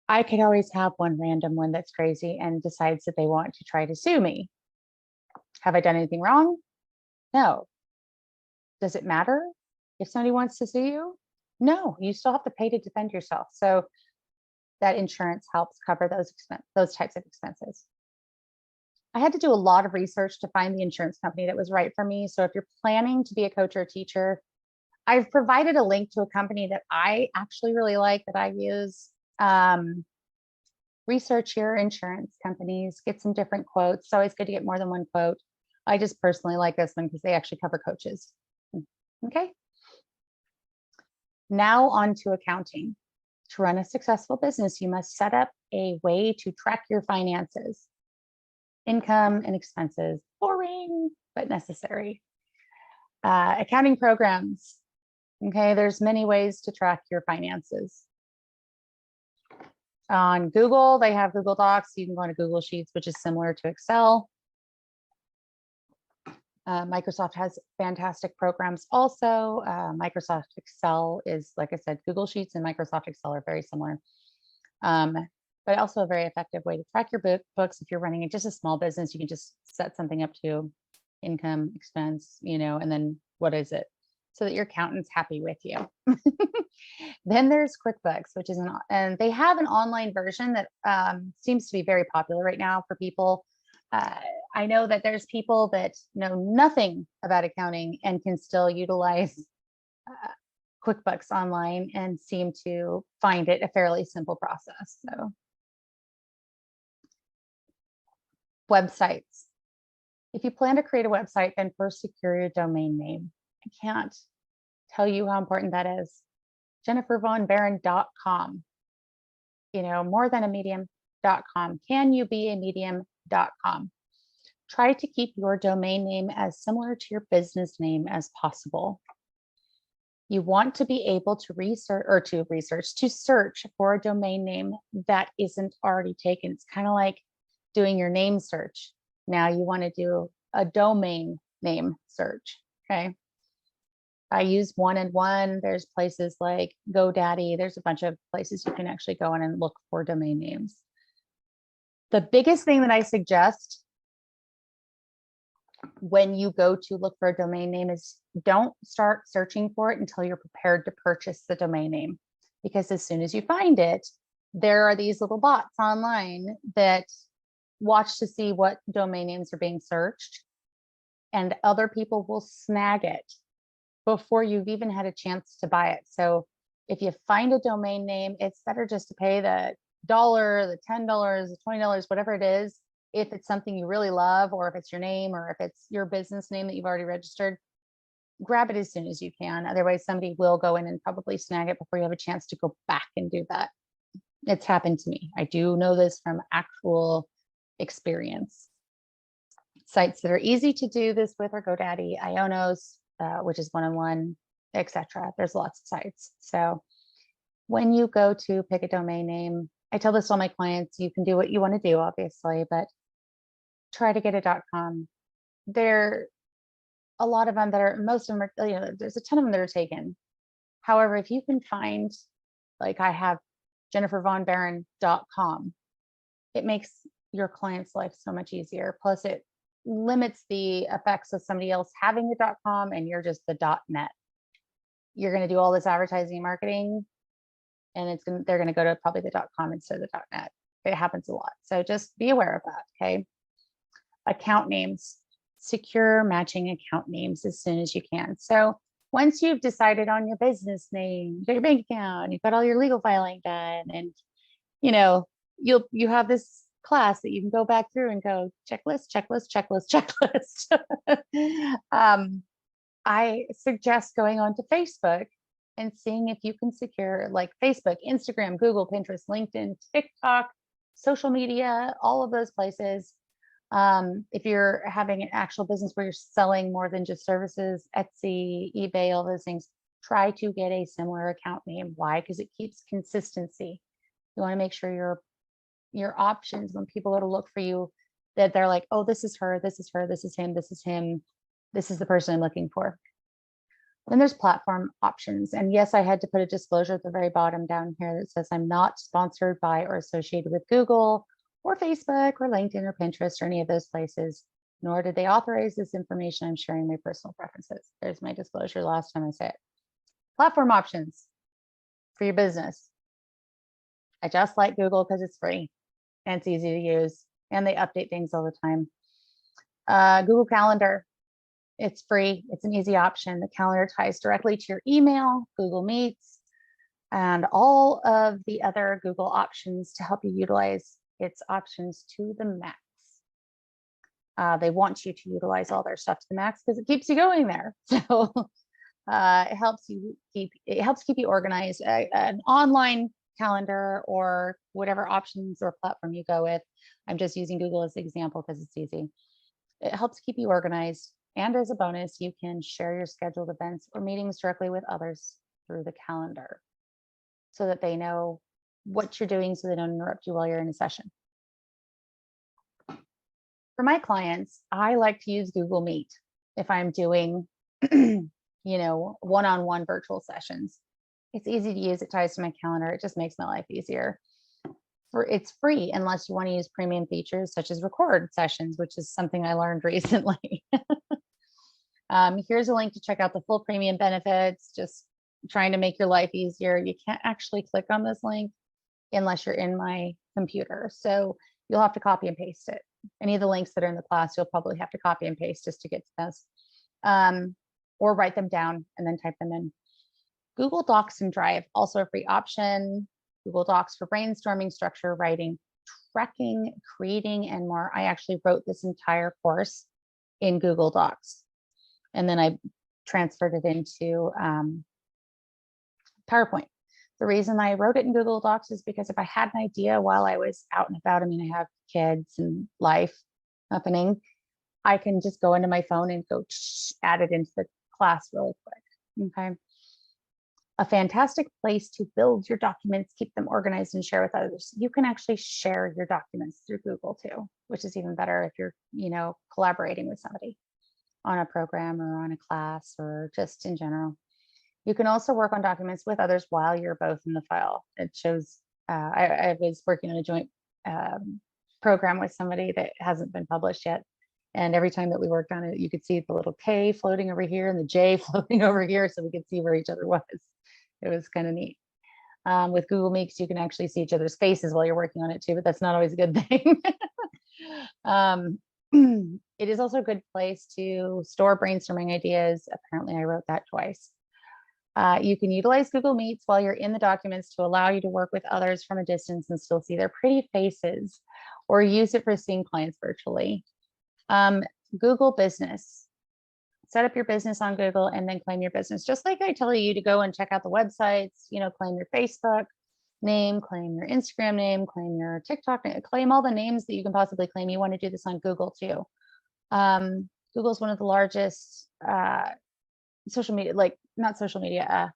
I could always have one random one that's crazy and decides that they want to try to sue me. Have I done anything wrong? No. Does it matter if somebody wants to sue you? No, you still have to pay to defend yourself. So that insurance helps cover those types of expenses. I had to do a lot of research to find the insurance company that was right for me. So if you're planning to be a coach or a teacher, I've provided a link to a company that I actually really like that I use. Research your insurance companies, get some different quotes. It's always good to get more than one quote. I just personally like this one because they actually cover coaches. Okay. Now on to accounting. To run a successful business, you must set up a way to track your finances. Income and expenses, boring, but necessary. Accounting programs. Okay, there's many ways to track your finances. On Google, they have Google Docs. You can go into Google Sheets, which is similar to Excel. Microsoft has fantastic programs also. Microsoft Excel is, like I said, Google Sheets and Microsoft Excel are very similar. But also a very effective way to track your books. If you're running just a small business, you can just set something up to income, expense, and then what is it? So that your accountant's happy with you. Then there's QuickBooks, which is and they have an online version that seems to be very popular right now for people. I know that there's people that know nothing about accounting and can still utilize QuickBooks online and seem to find it a fairly simple process. So, websites. If you plan to create a website, then first secure your domain name. I can't tell you how important that is. JenniferVonBehren.com, more than a medium.com. Can you be a medium.com? Try to keep your domain name as similar to your business name as possible. You want to be able to search for a domain name that isn't already taken. It's kind of like doing your name search. Now you want to do a domain name search. Okay. I use 1&1. There's places like GoDaddy. There's a bunch of places you can actually go in and look for domain names. The biggest thing that I suggest when you go to look for a domain name is don't start searching for it until you're prepared to purchase the domain name. Because as soon as you find it, there are these little bots online that watch to see what domain names are being searched, and other people will snag it before you've even had a chance to buy it. So if you find a domain name, it's better just to pay the $1, the $10, the $20, whatever it is. If it's something you really love, or if it's your name, or if it's your business name that you've already registered, grab it as soon as you can. Otherwise, somebody will go in and probably snag it before you have a chance to go back and do that. It's happened to me. I do know this from actual experience. Sites that are easy to do this with are GoDaddy, Ionos, which is 1&1, etc. There's lots of sites. So when you go to pick a domain name, I tell this to all my clients, you can do what you want to do, obviously, but try to get a .com. There a lot of them that are, most of them are, there's a ton of them that are taken. However, if you can find, like I have JenniferVonBehren.com, it makes your client's life so much easier. Plus it limits the effects of somebody else having the .com and you're just the .net. You're going to do all this advertising and marketing, and they're going to go to probably the .com instead of the .net. It happens a lot. So just be aware of that. Okay. Account names, secure matching account names as soon as you can. So once you've decided on your business name, your bank account, you've got all your legal filing done, and you have this class that you can go back through and go checklist, checklist, checklist, checklist. I suggest going on to Facebook and seeing if you can secure, like Facebook, Instagram, Google, Pinterest, LinkedIn, TikTok, social media, all of those places. If you're having an actual business where you're selling more than just services, Etsy, eBay, all those things, try to get a similar account name. Why? Because it keeps consistency. You want to make sure your options, when people go to look for you, that they're like, oh, this is her, this is her, this is him, this is him, this is the person I'm looking for. Then there's platform options. And yes, I had to put a disclosure at the very bottom down here that says I'm not sponsored by or associated with Google or Facebook or LinkedIn or Pinterest or any of those places, nor did they authorize this information. I'm sharing my personal preferences. There's my disclosure last time I say it. Platform options for your business. I just like Google because it's free and it's easy to use, and they update things all the time. Google Calendar. It's free. It's an easy option. The calendar ties directly to your email, Google Meets, and all of the other Google options to help you utilize its options to the max. They want you to utilize all their stuff to the max because it keeps you going there. So it helps keep you organized. An online calendar or whatever options or platform you go with. I'm just using Google as an example because it's easy. It helps keep you organized. And as a bonus, you can share your scheduled events or meetings directly with others through the calendar so that they know what you're doing so they don't interrupt you while you're in a session. For my clients, I like to use Google Meet if I'm doing, one-on-one virtual sessions. It's easy to use. It ties to my calendar. It just makes my life easier. It's free unless you want to use premium features such as record sessions, which is something I learned recently. Here's a link to check out the full premium benefits, just trying to make your life easier. You can't actually click on this link unless you're in my computer. So you'll have to copy and paste it. Any of the links that are in the class, you'll probably have to copy and paste just to get to this, or write them down and then type them in. Google Docs and Drive, also a free option. Google Docs for brainstorming, structure, writing, tracking, creating, and more. I actually wrote this entire course in Google Docs. And then I transferred it into PowerPoint. The reason I wrote it in Google Docs is because if I had an idea while I was out and about, I mean, I have kids and life happening, I can just go into my phone and go add it into the class really quick. Okay. A fantastic place to build your documents, keep them organized, and share with others. You can actually share your documents through Google too, which is even better if you're, collaborating with somebody on a program or on a class or just in general. You can also work on documents with others while you're both in the file. It shows, I was working on a joint program with somebody that hasn't been published yet. And every time that we worked on it, you could see the little K floating over here and the J floating over here, so we could see where each other was. It was kind of neat. With Google Meets, you can actually see each other's faces while you're working on it too, but that's not always a good thing. It is also a good place to store brainstorming ideas. Apparently, I wrote that twice. You can utilize Google Meets while you're in the documents to allow you to work with others from a distance and still see their pretty faces, or use it for seeing clients virtually. Google Business. Set up your business on Google and then claim your business. Just like I tell you to go and check out the websites, claim your Facebook name, claim your Instagram name, claim your TikTok name, claim all the names that you can possibly claim. You want to do this on Google too. Google's one of the largest social media, not social media,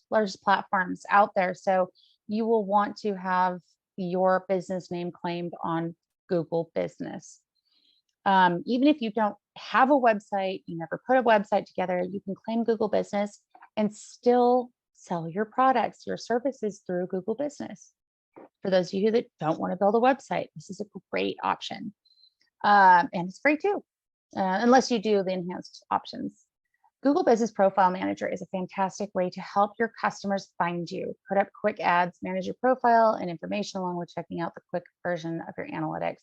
largest platforms out there. So you will want to have your business name claimed on Google Business. Even if you don't have a website, you never put a website together, you can claim Google Business and still sell your products, your services through Google Business. For those of you that don't want to build a website, this is a great option. And it's free too, unless you do the enhanced options. Google Business Profile Manager is a fantastic way to help your customers find you. Put up quick ads, manage your profile and information, along with checking out the quick version of your analytics.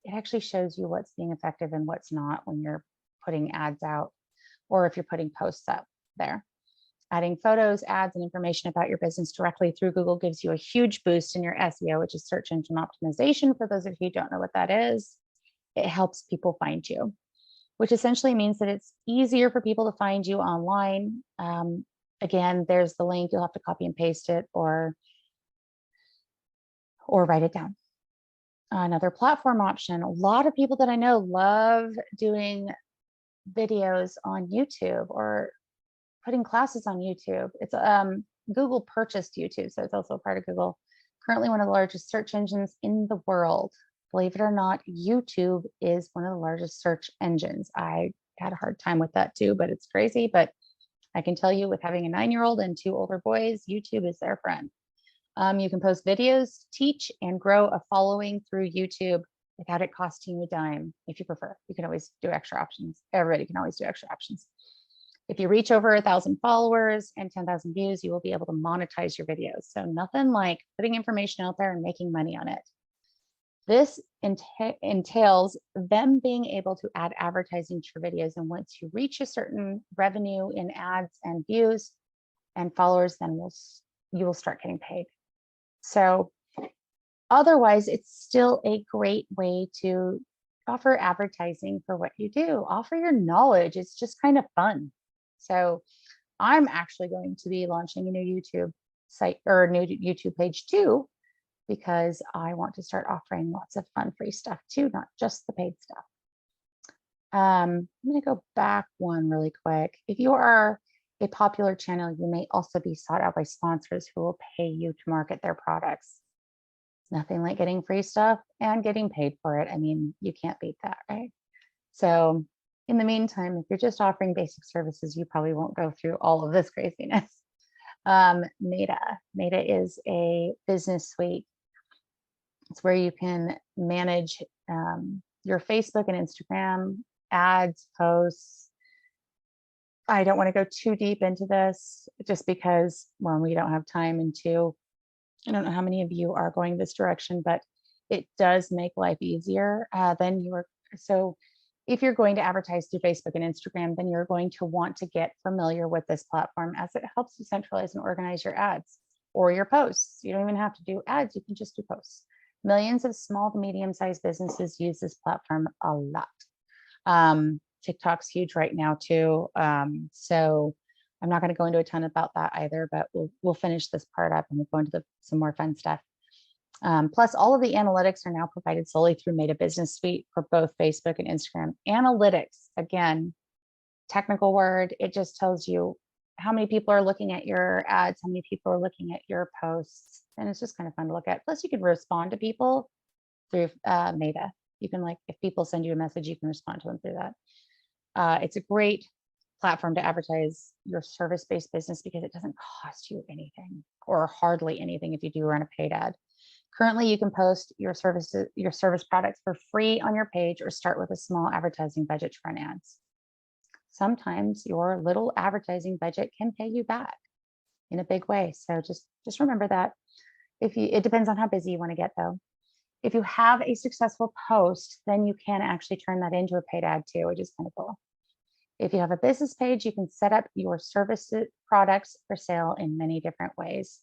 It actually shows you what's being effective and what's not when you're putting ads out, or if you're putting posts up there. Adding photos, ads, and information about your business directly through Google gives you a huge boost in your SEO, which is search engine optimization. For those of you who don't know what that is, it helps people find you, which essentially means that it's easier for people to find you online. Again, there's the link. You'll have to copy and paste it or write it down. Another platform option. A lot of people that I know love doing videos on YouTube or putting classes on YouTube. It's Google purchased YouTube, so it's also part of Google. Currently one of the largest search engines in the world. Believe it or not, YouTube is one of the largest search engines. I had a hard time with that too, but it's crazy. But I can tell you, with having a 9-year-old and 2 older boys, YouTube is their friend. You can post videos, teach, and grow a following through YouTube without it costing you a dime. If you prefer, you can always do extra options. Everybody can always do extra options. If you reach over 1,000 followers and 10,000 views, you will be able to monetize your videos. So nothing like putting information out there and making money on it. This entails them being able to add advertising to your videos. And once you reach a certain revenue in ads and views and followers, then you will start getting paid. So otherwise, it's still a great way to offer advertising for what you do. Offer your knowledge. It's just kind of fun. So I'm actually going to be launching a new YouTube site or a new YouTube page too, because I want to start offering lots of fun free stuff too, not just the paid stuff. I'm going to go back one really quick. If you are a popular channel, you may also be sought out by sponsors who will pay you to market their products. Nothing like getting free stuff and getting paid for it. I mean, you can't beat that, right? So in the meantime, if you're just offering basic services, you probably won't go through all of this craziness. Meta is a business suite. It's where you can manage your Facebook and Instagram ads, posts. I don't want to go too deep into this just because, one, we don't have time, and two, I don't know how many of you are going this direction, but it does make life easier than you are. So if you're going to advertise through Facebook and Instagram, then you're going to want to get familiar with this platform, as it helps you centralize and organize your ads or your posts. You don't even have to do ads. You can just do posts. Millions of small to medium-sized businesses use this platform a lot. TikTok's huge right now too. So I'm not going to go into a ton about that either, but we'll finish this part up and we'll go into some more fun stuff. Plus, all of the analytics are now provided solely through Meta Business Suite for both Facebook and Instagram. Analytics, again, technical word, it just tells you how many people are looking at your ads, how many people are looking at your posts, and it's just kind of fun to look at. Plus, you can respond to people through Meta. You can, like, if people send you a message, you can respond to them through that. It's a great platform to advertise your service-based business because it doesn't cost you anything or hardly anything if you do run a paid ad. Currently, you can post your service products for free on your page or start with a small advertising budget to run ads. Sometimes your little advertising budget can pay you back in a big way. So just remember that. It depends on how busy you want to get though. If you have a successful post, then you can actually turn that into a paid ad too, which is kind of cool. If you have a business page, you can set up your services products for sale in many different ways.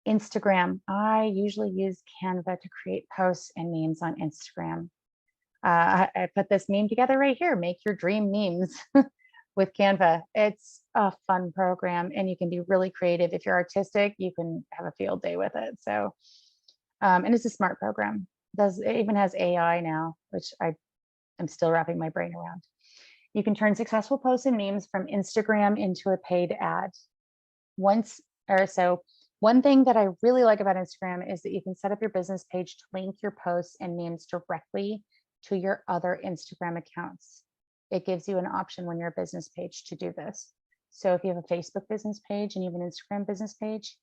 Instagram, I usually use Canva to create posts and memes on Instagram. I put this meme together right here, make your dream memes with Canva. It's a fun program and you can be really creative. If you're artistic, you can have a field day with it. So, and it's a smart program. It even has AI now, which I'm still wrapping my brain around. You can turn successful posts and memes from Instagram into a paid ad. One thing that I really like about Instagram is that you can set up your business page to link your posts and memes directly to your other Instagram accounts. It gives you an option when you're a business page to do this. So if you have a Facebook business page and you have an Instagram business page,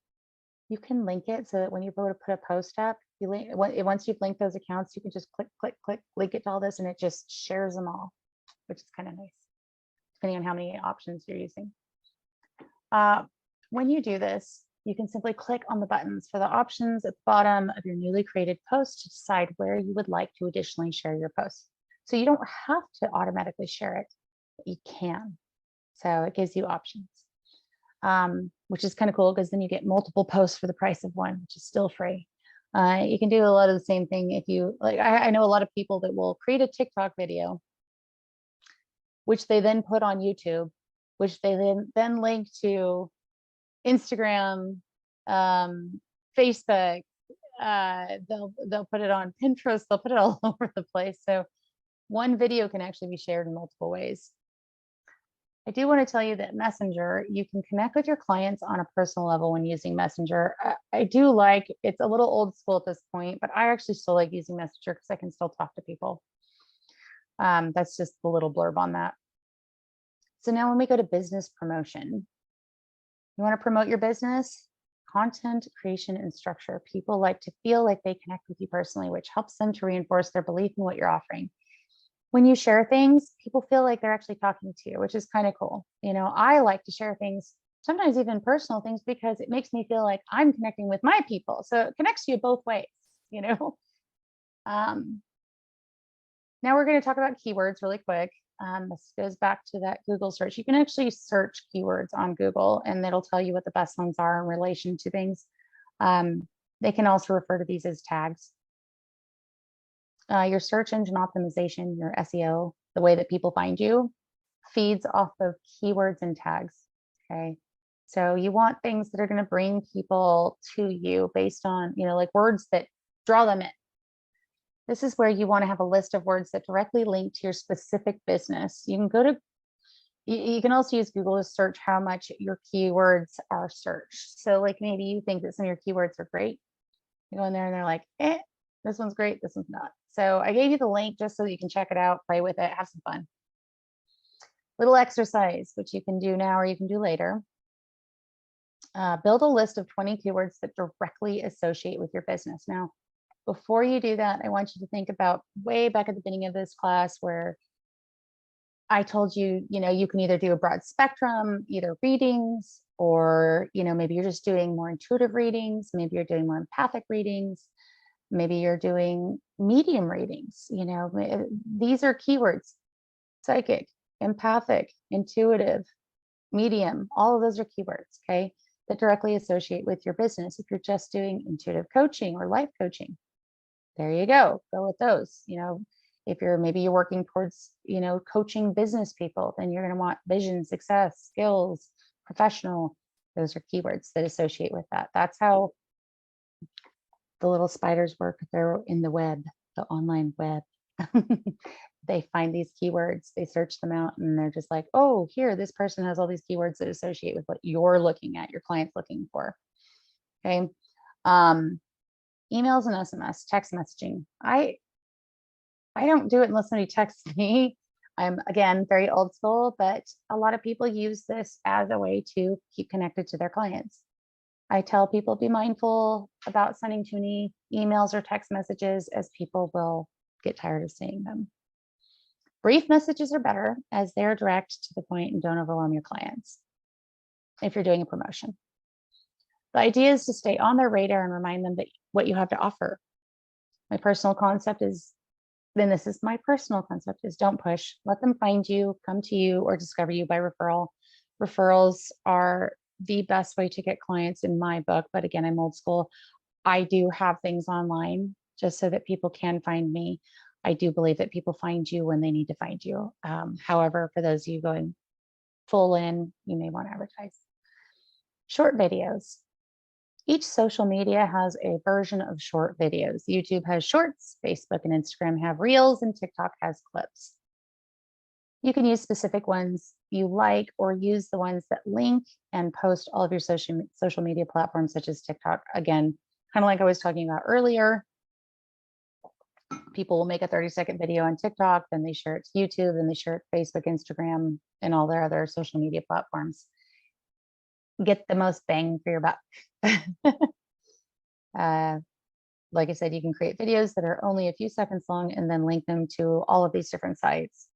you can link it so that when you go to put a post up, once you've linked those accounts, you can just click, click, click, link it to all this, and it just shares them all, which is kind of nice, depending on how many options you're using. When you do this, you can simply click on the buttons for the options at the bottom of your newly created post to decide where you would like to additionally share your post. So you don't have to automatically share it, but you can. So it gives you options, which is kind of cool because then you get multiple posts for the price of one, which is still free. You can do a lot of the same thing if you like. I know a lot of people that will create a TikTok video, which they then put on YouTube, which they then link to Instagram, Facebook, they'll put it on Pinterest, they'll put it all over the place. So one video can actually be shared in multiple ways. I do want to tell you that Messenger, you can connect with your clients on a personal level when using Messenger. I do like, it's a little old school at this point, but I actually still like using Messenger because I can still talk to people. That's just the little blurb on that. So now when we go to business promotion, you want to promote your business, content creation and structure. People like to feel like they connect with you personally, which helps them to reinforce their belief in what you're offering. When you share things, people feel like they're actually talking to you, which is kind of cool. You know, I like to share things, sometimes even personal things, because it makes me feel like I'm connecting with my people. So it connects you both ways, you know. Now we're going to talk about keywords really quick. This goes back to that Google search. You can actually search keywords on Google and it'll tell you what the best ones are in relation to things. They can also refer to these as tags. Your search engine optimization, your SEO, the way that people find you, feeds off of keywords and tags. Okay. So you want things that are going to bring people to you based on, you know, like words that draw them in. This is where you want to have a list of words that directly link to your specific business. You can also use Google to search how much your keywords are searched. So like maybe you think that some of your keywords are great. You go in there and they're like, this one's great, this one's not. So I gave you the link just so that you can check it out, play with it, have some fun. Little exercise, which you can do now or you can do later. Build a list of 20 keywords that directly associate with your business. Now, before you do that, I want you to think about way back at the beginning of this class where I told you, you know, you can either do a broad spectrum, either readings, or, you know, maybe you're just doing more intuitive readings. Maybe you're doing more empathic readings. Maybe you're doing medium readings. You know, these are keywords: psychic, empathic, intuitive, medium. All of those are keywords, okay, that directly associate with your business. If you're just doing intuitive coaching or life coaching, there you go with those. You know, If maybe you're working towards, coaching business people, then you're going to want vision, success, skills, professional. Those are keywords that associate with that. That's how the little spiders work. They're in the web, the online web. They find these keywords, they search them out, and they're just like, oh, here, this person has all these keywords that associate with what you're looking at, your client's looking for. Okay. Emails and SMS, text messaging. I don't do it unless somebody texts me. I'm, again, very old school, but a lot of people use this as a way to keep connected to their clients. I tell people, be mindful about sending too many emails or text messages, as people will get tired of seeing them. Brief messages are better, as they're direct to the point and don't overwhelm your clients if you're doing a promotion. The idea is to stay on their radar and remind them that what you have to offer. My personal concept is, don't push. Let them find you, come to you, or discover you by referral. Referrals are the best way to get clients in my book. But again, I'm old school. I do have things online just so that people can find me. I do believe that people find you when they need to find you. However, for those of you going full in, you may want to advertise. Short videos. Each social media has a version of short videos. YouTube has shorts, Facebook and Instagram have reels, and TikTok has clips. You can use specific ones you like, or use the ones that link and post all of your social media platforms, such as TikTok. Again, kind of like I was talking about earlier, people will make a 30-second video on TikTok, then they share it to YouTube, then they share it to Facebook, Instagram, and all their other social media platforms. Get the most bang for your buck. Like I said, you can create videos that are only a few seconds long and then link them to all of these different sites.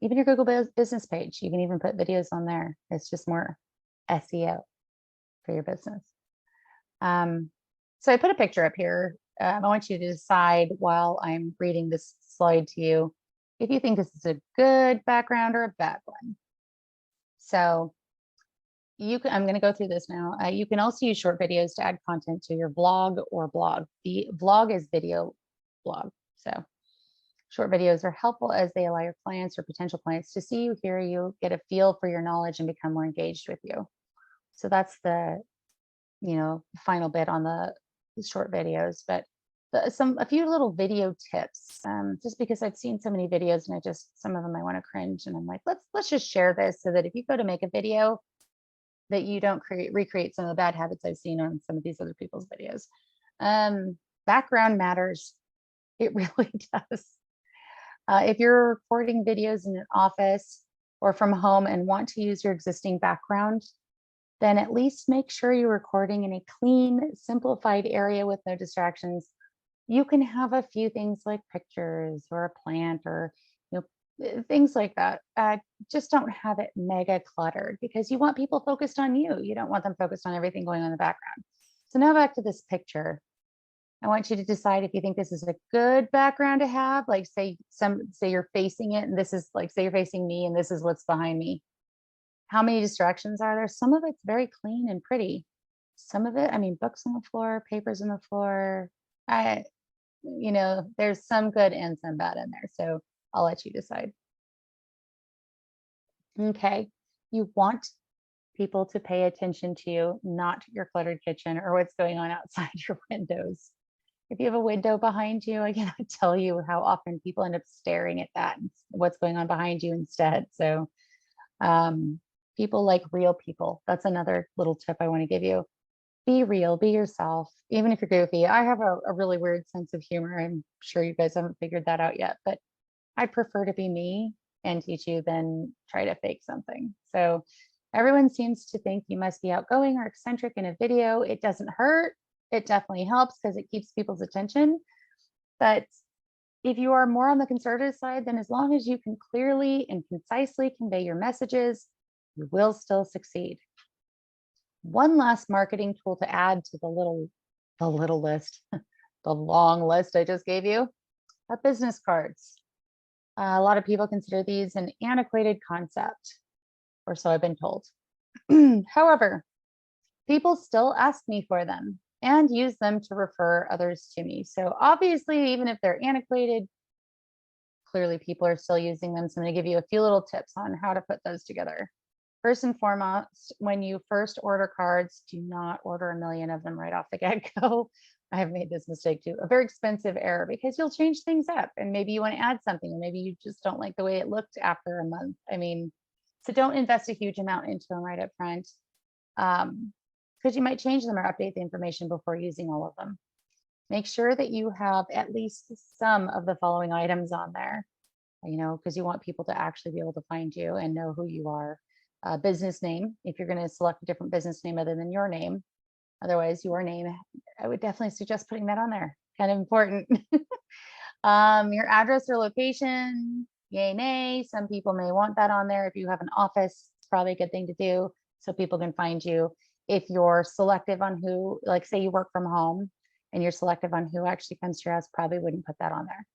Even your Google business page, you can even put videos on there. It's just more SEO for your business. So I put a picture up here. I want you to decide, while I'm reading this slide to you, if you think this is a good background or a bad one. So I'm going to go through this now. You can also use short videos to add content to your blog or blog. The vlog is video blog. So short videos are helpful as they allow your clients or potential clients to see you, hear you, get a feel for your knowledge, and become more engaged with you. So that's the, final bit on the short videos. But a few little video tips, just because I've seen so many videos and some of them I want to cringe, and I'm like, let's just share this so that if you go to make a video, that you don't recreate some of the bad habits I've seen on some of these other people's videos. Background matters. It really does. If you're recording videos in an office or from home and want to use your existing background, then at least make sure you're recording in a clean, simplified area with no distractions. You can have a few things like pictures or a plant or things like that. Just don't have it mega cluttered, because you want people focused on you. You don't want them focused on everything going on in the background. So now back to this picture. I want you to decide if you think this is a good background to have. Like say you're facing it, and this is like, say you're facing me and this is what's behind me. How many distractions are there? Some of it's very clean and pretty. Some of it, books on the floor, papers on the floor. There's some good and some bad in there. So I'll let you decide. Okay. You want people to pay attention to you, not your cluttered kitchen or what's going on outside your windows. If you have a window behind you, I cannot tell you how often people end up staring at that and what's going on behind you instead. So people like real people. That's another little tip I want to give you. Be real, be yourself, even if you're goofy. I have a really weird sense of humor. I'm sure you guys haven't figured that out yet, but I prefer to be me and teach you than try to fake something. So everyone seems to think you must be outgoing or eccentric in a video. It doesn't hurt. It definitely helps because it keeps people's attention. But if you are more on the conservative side, then as long as you can clearly and concisely convey your messages, you will still succeed. One last marketing tool to add to the little list, the long list I just gave you, are business cards. A lot of people consider these an antiquated concept, or so I've been told. However, people still ask me for them and use them to refer others to me. So obviously, even if they're antiquated, clearly people are still using them. So I'm going to give you a few little tips on how to put those together. First and foremost, when you first order cards, do not order a million of them right off the get-go. I have made this mistake too, a very expensive error, because you'll change things up and maybe you want to add something, and maybe you just don't like the way it looked after a month. I mean, so don't invest a huge amount into them right up front, because you might change them or update the information before using all of them. Make sure that you have at least some of the following items on there, because you want people to actually be able to find you and know who you are. Business name, if you're going to select a different business name other than your name. Otherwise, your name, I would definitely suggest putting that on there. Kind of important. Your address or location, yay, nay. Some people may want that on there. If you have an office, it's probably a good thing to do so people can find you. If you're selective on who, like say you work from home and you're selective on who actually comes to your house, probably wouldn't put that on there.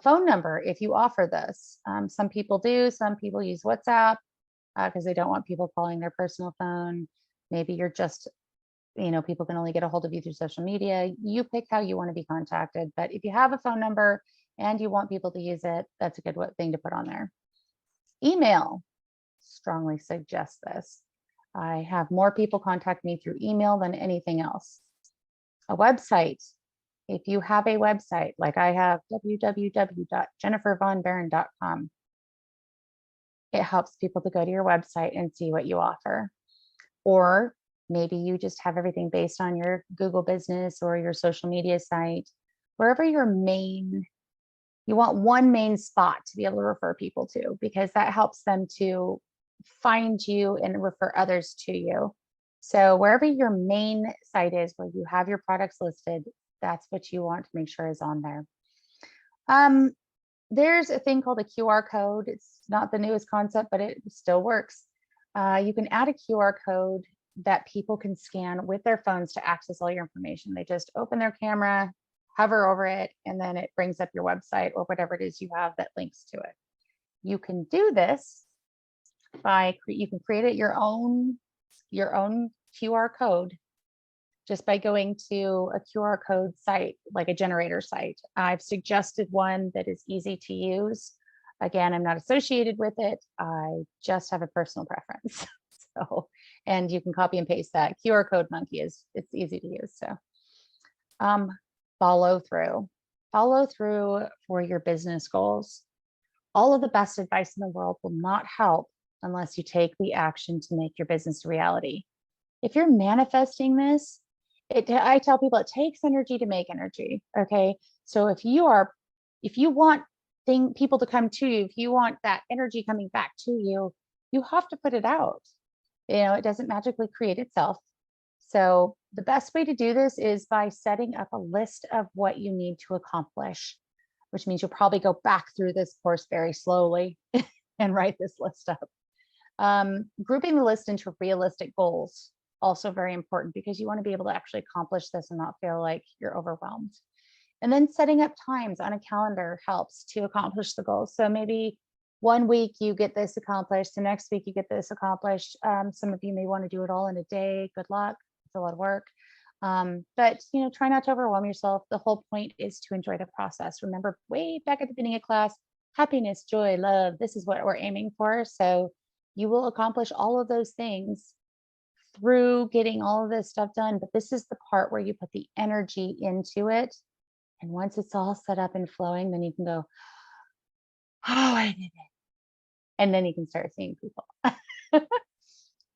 Phone number, if you offer this. Some people do, some people use WhatsApp because they don't want people calling their personal phone. Maybe you're just, people can only get a hold of you through social media. You pick how you want to be contacted. But if you have a phone number and you want people to use it, that's a good thing to put on there. Email, strongly suggest this. I have more people contact me through email than anything else. A website. If you have a website, like I have www.jennifervonbehren.com, it helps people to go to your website and see what you offer. Or maybe you just have everything based on your Google business or your social media site, wherever you want one main spot to be able to refer people to, because that helps them to find you and refer others to you. So wherever your main site is, where you have your products listed, that's what you want to make sure is on there. There's a thing called a QR code. It's not the newest concept, but it still works. You can add a QR code that people can scan with their phones to access all your information. They just open their camera, hover over it, and then it brings up your website or whatever it is you have that links to it. You can do this you can create it your own QR code just by going to a QR code site, like a generator site. I've suggested one that is easy to use. Again, I'm not associated with it. I just have a personal preference. So, and you can copy and paste that. QR code monkey it's easy to use. So follow through for your business goals. All of the best advice in the world will not help unless you take the action to make your business a reality. If you're manifesting this, I tell people it takes energy to make energy. Okay. So if you want people to come to you, if you want that energy coming back to you, you have to put it out. It doesn't magically create itself. So the best way to do this is by setting up a list of what you need to accomplish, which means you'll probably go back through this course very slowly and write this list up. Grouping the list into realistic goals, also very important, because you want to be able to actually accomplish this and not feel like you're overwhelmed. And then setting up times on a calendar helps to accomplish the goals. So maybe one week you get this accomplished, the next week you get this accomplished. Some of you may want to do it all in a day. Good luck. It's a lot of work. But try not to overwhelm yourself. The whole point is to enjoy the process. Remember, way back at the beginning of class, happiness, joy, love, this is what we're aiming for. So you will accomplish all of those things through getting all of this stuff done. But this is the part where you put the energy into it. And once it's all set up and flowing, then you can go, oh, I did it. And then you can start seeing people.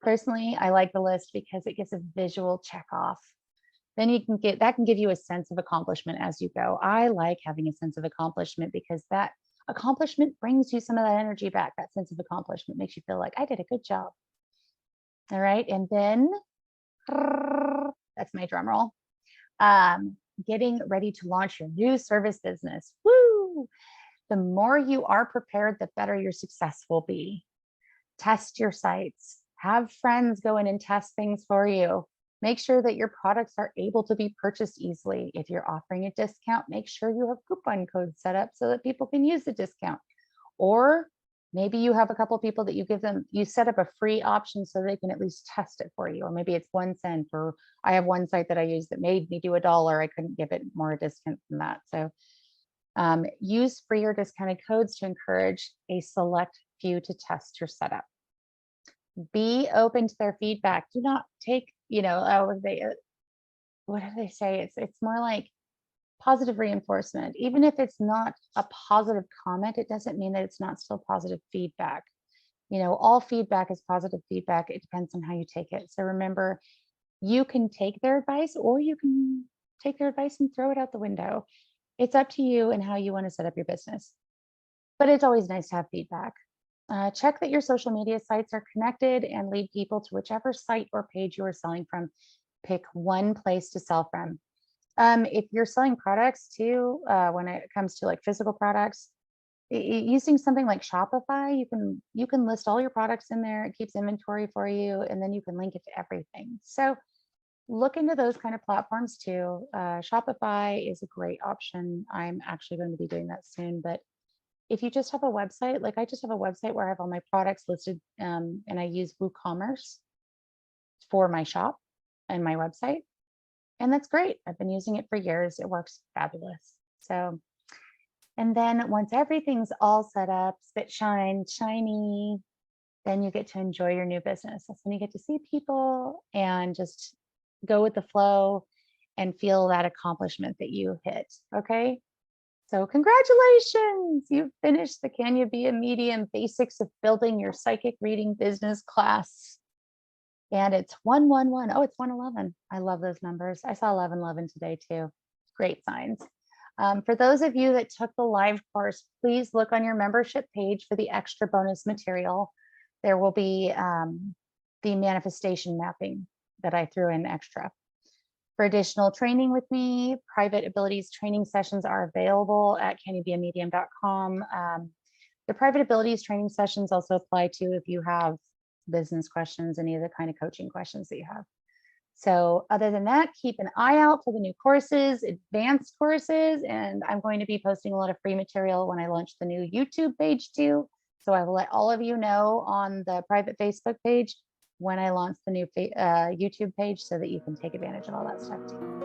Personally, I like the list because it gives a visual check off. Then that can give you a sense of accomplishment as you go. I like having a sense of accomplishment because that accomplishment brings you some of that energy back. That sense of accomplishment makes you feel like I did a good job. All right. And then that's my drum roll. Getting ready to launch your new service business. Woo! The more you are prepared, the better your success will be. Test your sites. Have friends go in and test things for you. Make sure that your products are able to be purchased easily. If you're offering a discount, make sure you have coupon codes set up so that people can use the discount. Or maybe you have a couple of people that you set up a free option so they can at least test it for you. Or maybe it's 1 cent, or I have one site that I use that made me do $1. I couldn't give it more discount than that. So Use free or discounted codes to encourage a select few to test your setup. Be open to their feedback. Do not take, what do they say? It's more like positive reinforcement. Even if it's not a positive comment, it doesn't mean that it's not still positive feedback. All feedback is positive feedback. It depends on how you take it. So remember, you can take their advice or you can take their advice and throw it out the window. It's up to you and how you want to set up your business. But it's always nice to have feedback. Check that your social media sites are connected and lead people to whichever site or page you are selling from. Pick one place to sell from. If you're selling products too, when it comes to like physical products, using something like Shopify, you can list all your products in there. It keeps inventory for you, and then you can link it to everything. So look into those kind of platforms too. Shopify is a great option. I'm actually going to be doing that soon. But if you just have a website, like I just have a website where I have all my products listed, and I use WooCommerce for my shop and my website. And that's great. I've been using it for years. It works fabulous. So, and then once everything's all set up, spit shiny, then you get to enjoy your new business. That's when you get to see people and just go with the flow and feel that accomplishment that you hit. Okay. So congratulations. You've finished the Can You Be a Medium Basics of Building Your Psychic Reading Business class. And it's 111. Oh, it's 111. I love those numbers. I saw 1111 today too. Great signs. For those of you that took the live course, please look on your membership page for the extra bonus material. There will be the manifestation mapping that I threw in extra. For additional training with me, private abilities training sessions are available at canyoubeamedium.com. The private abilities training sessions also apply to if you have business questions, any of the kind of coaching questions that you have. So other than that, keep an eye out for the new courses, advanced courses, and I'm going to be posting a lot of free material when I launch the new YouTube page too. So I will let all of you know on the private Facebook page when I launch the new YouTube page so that you can take advantage of all that stuff too.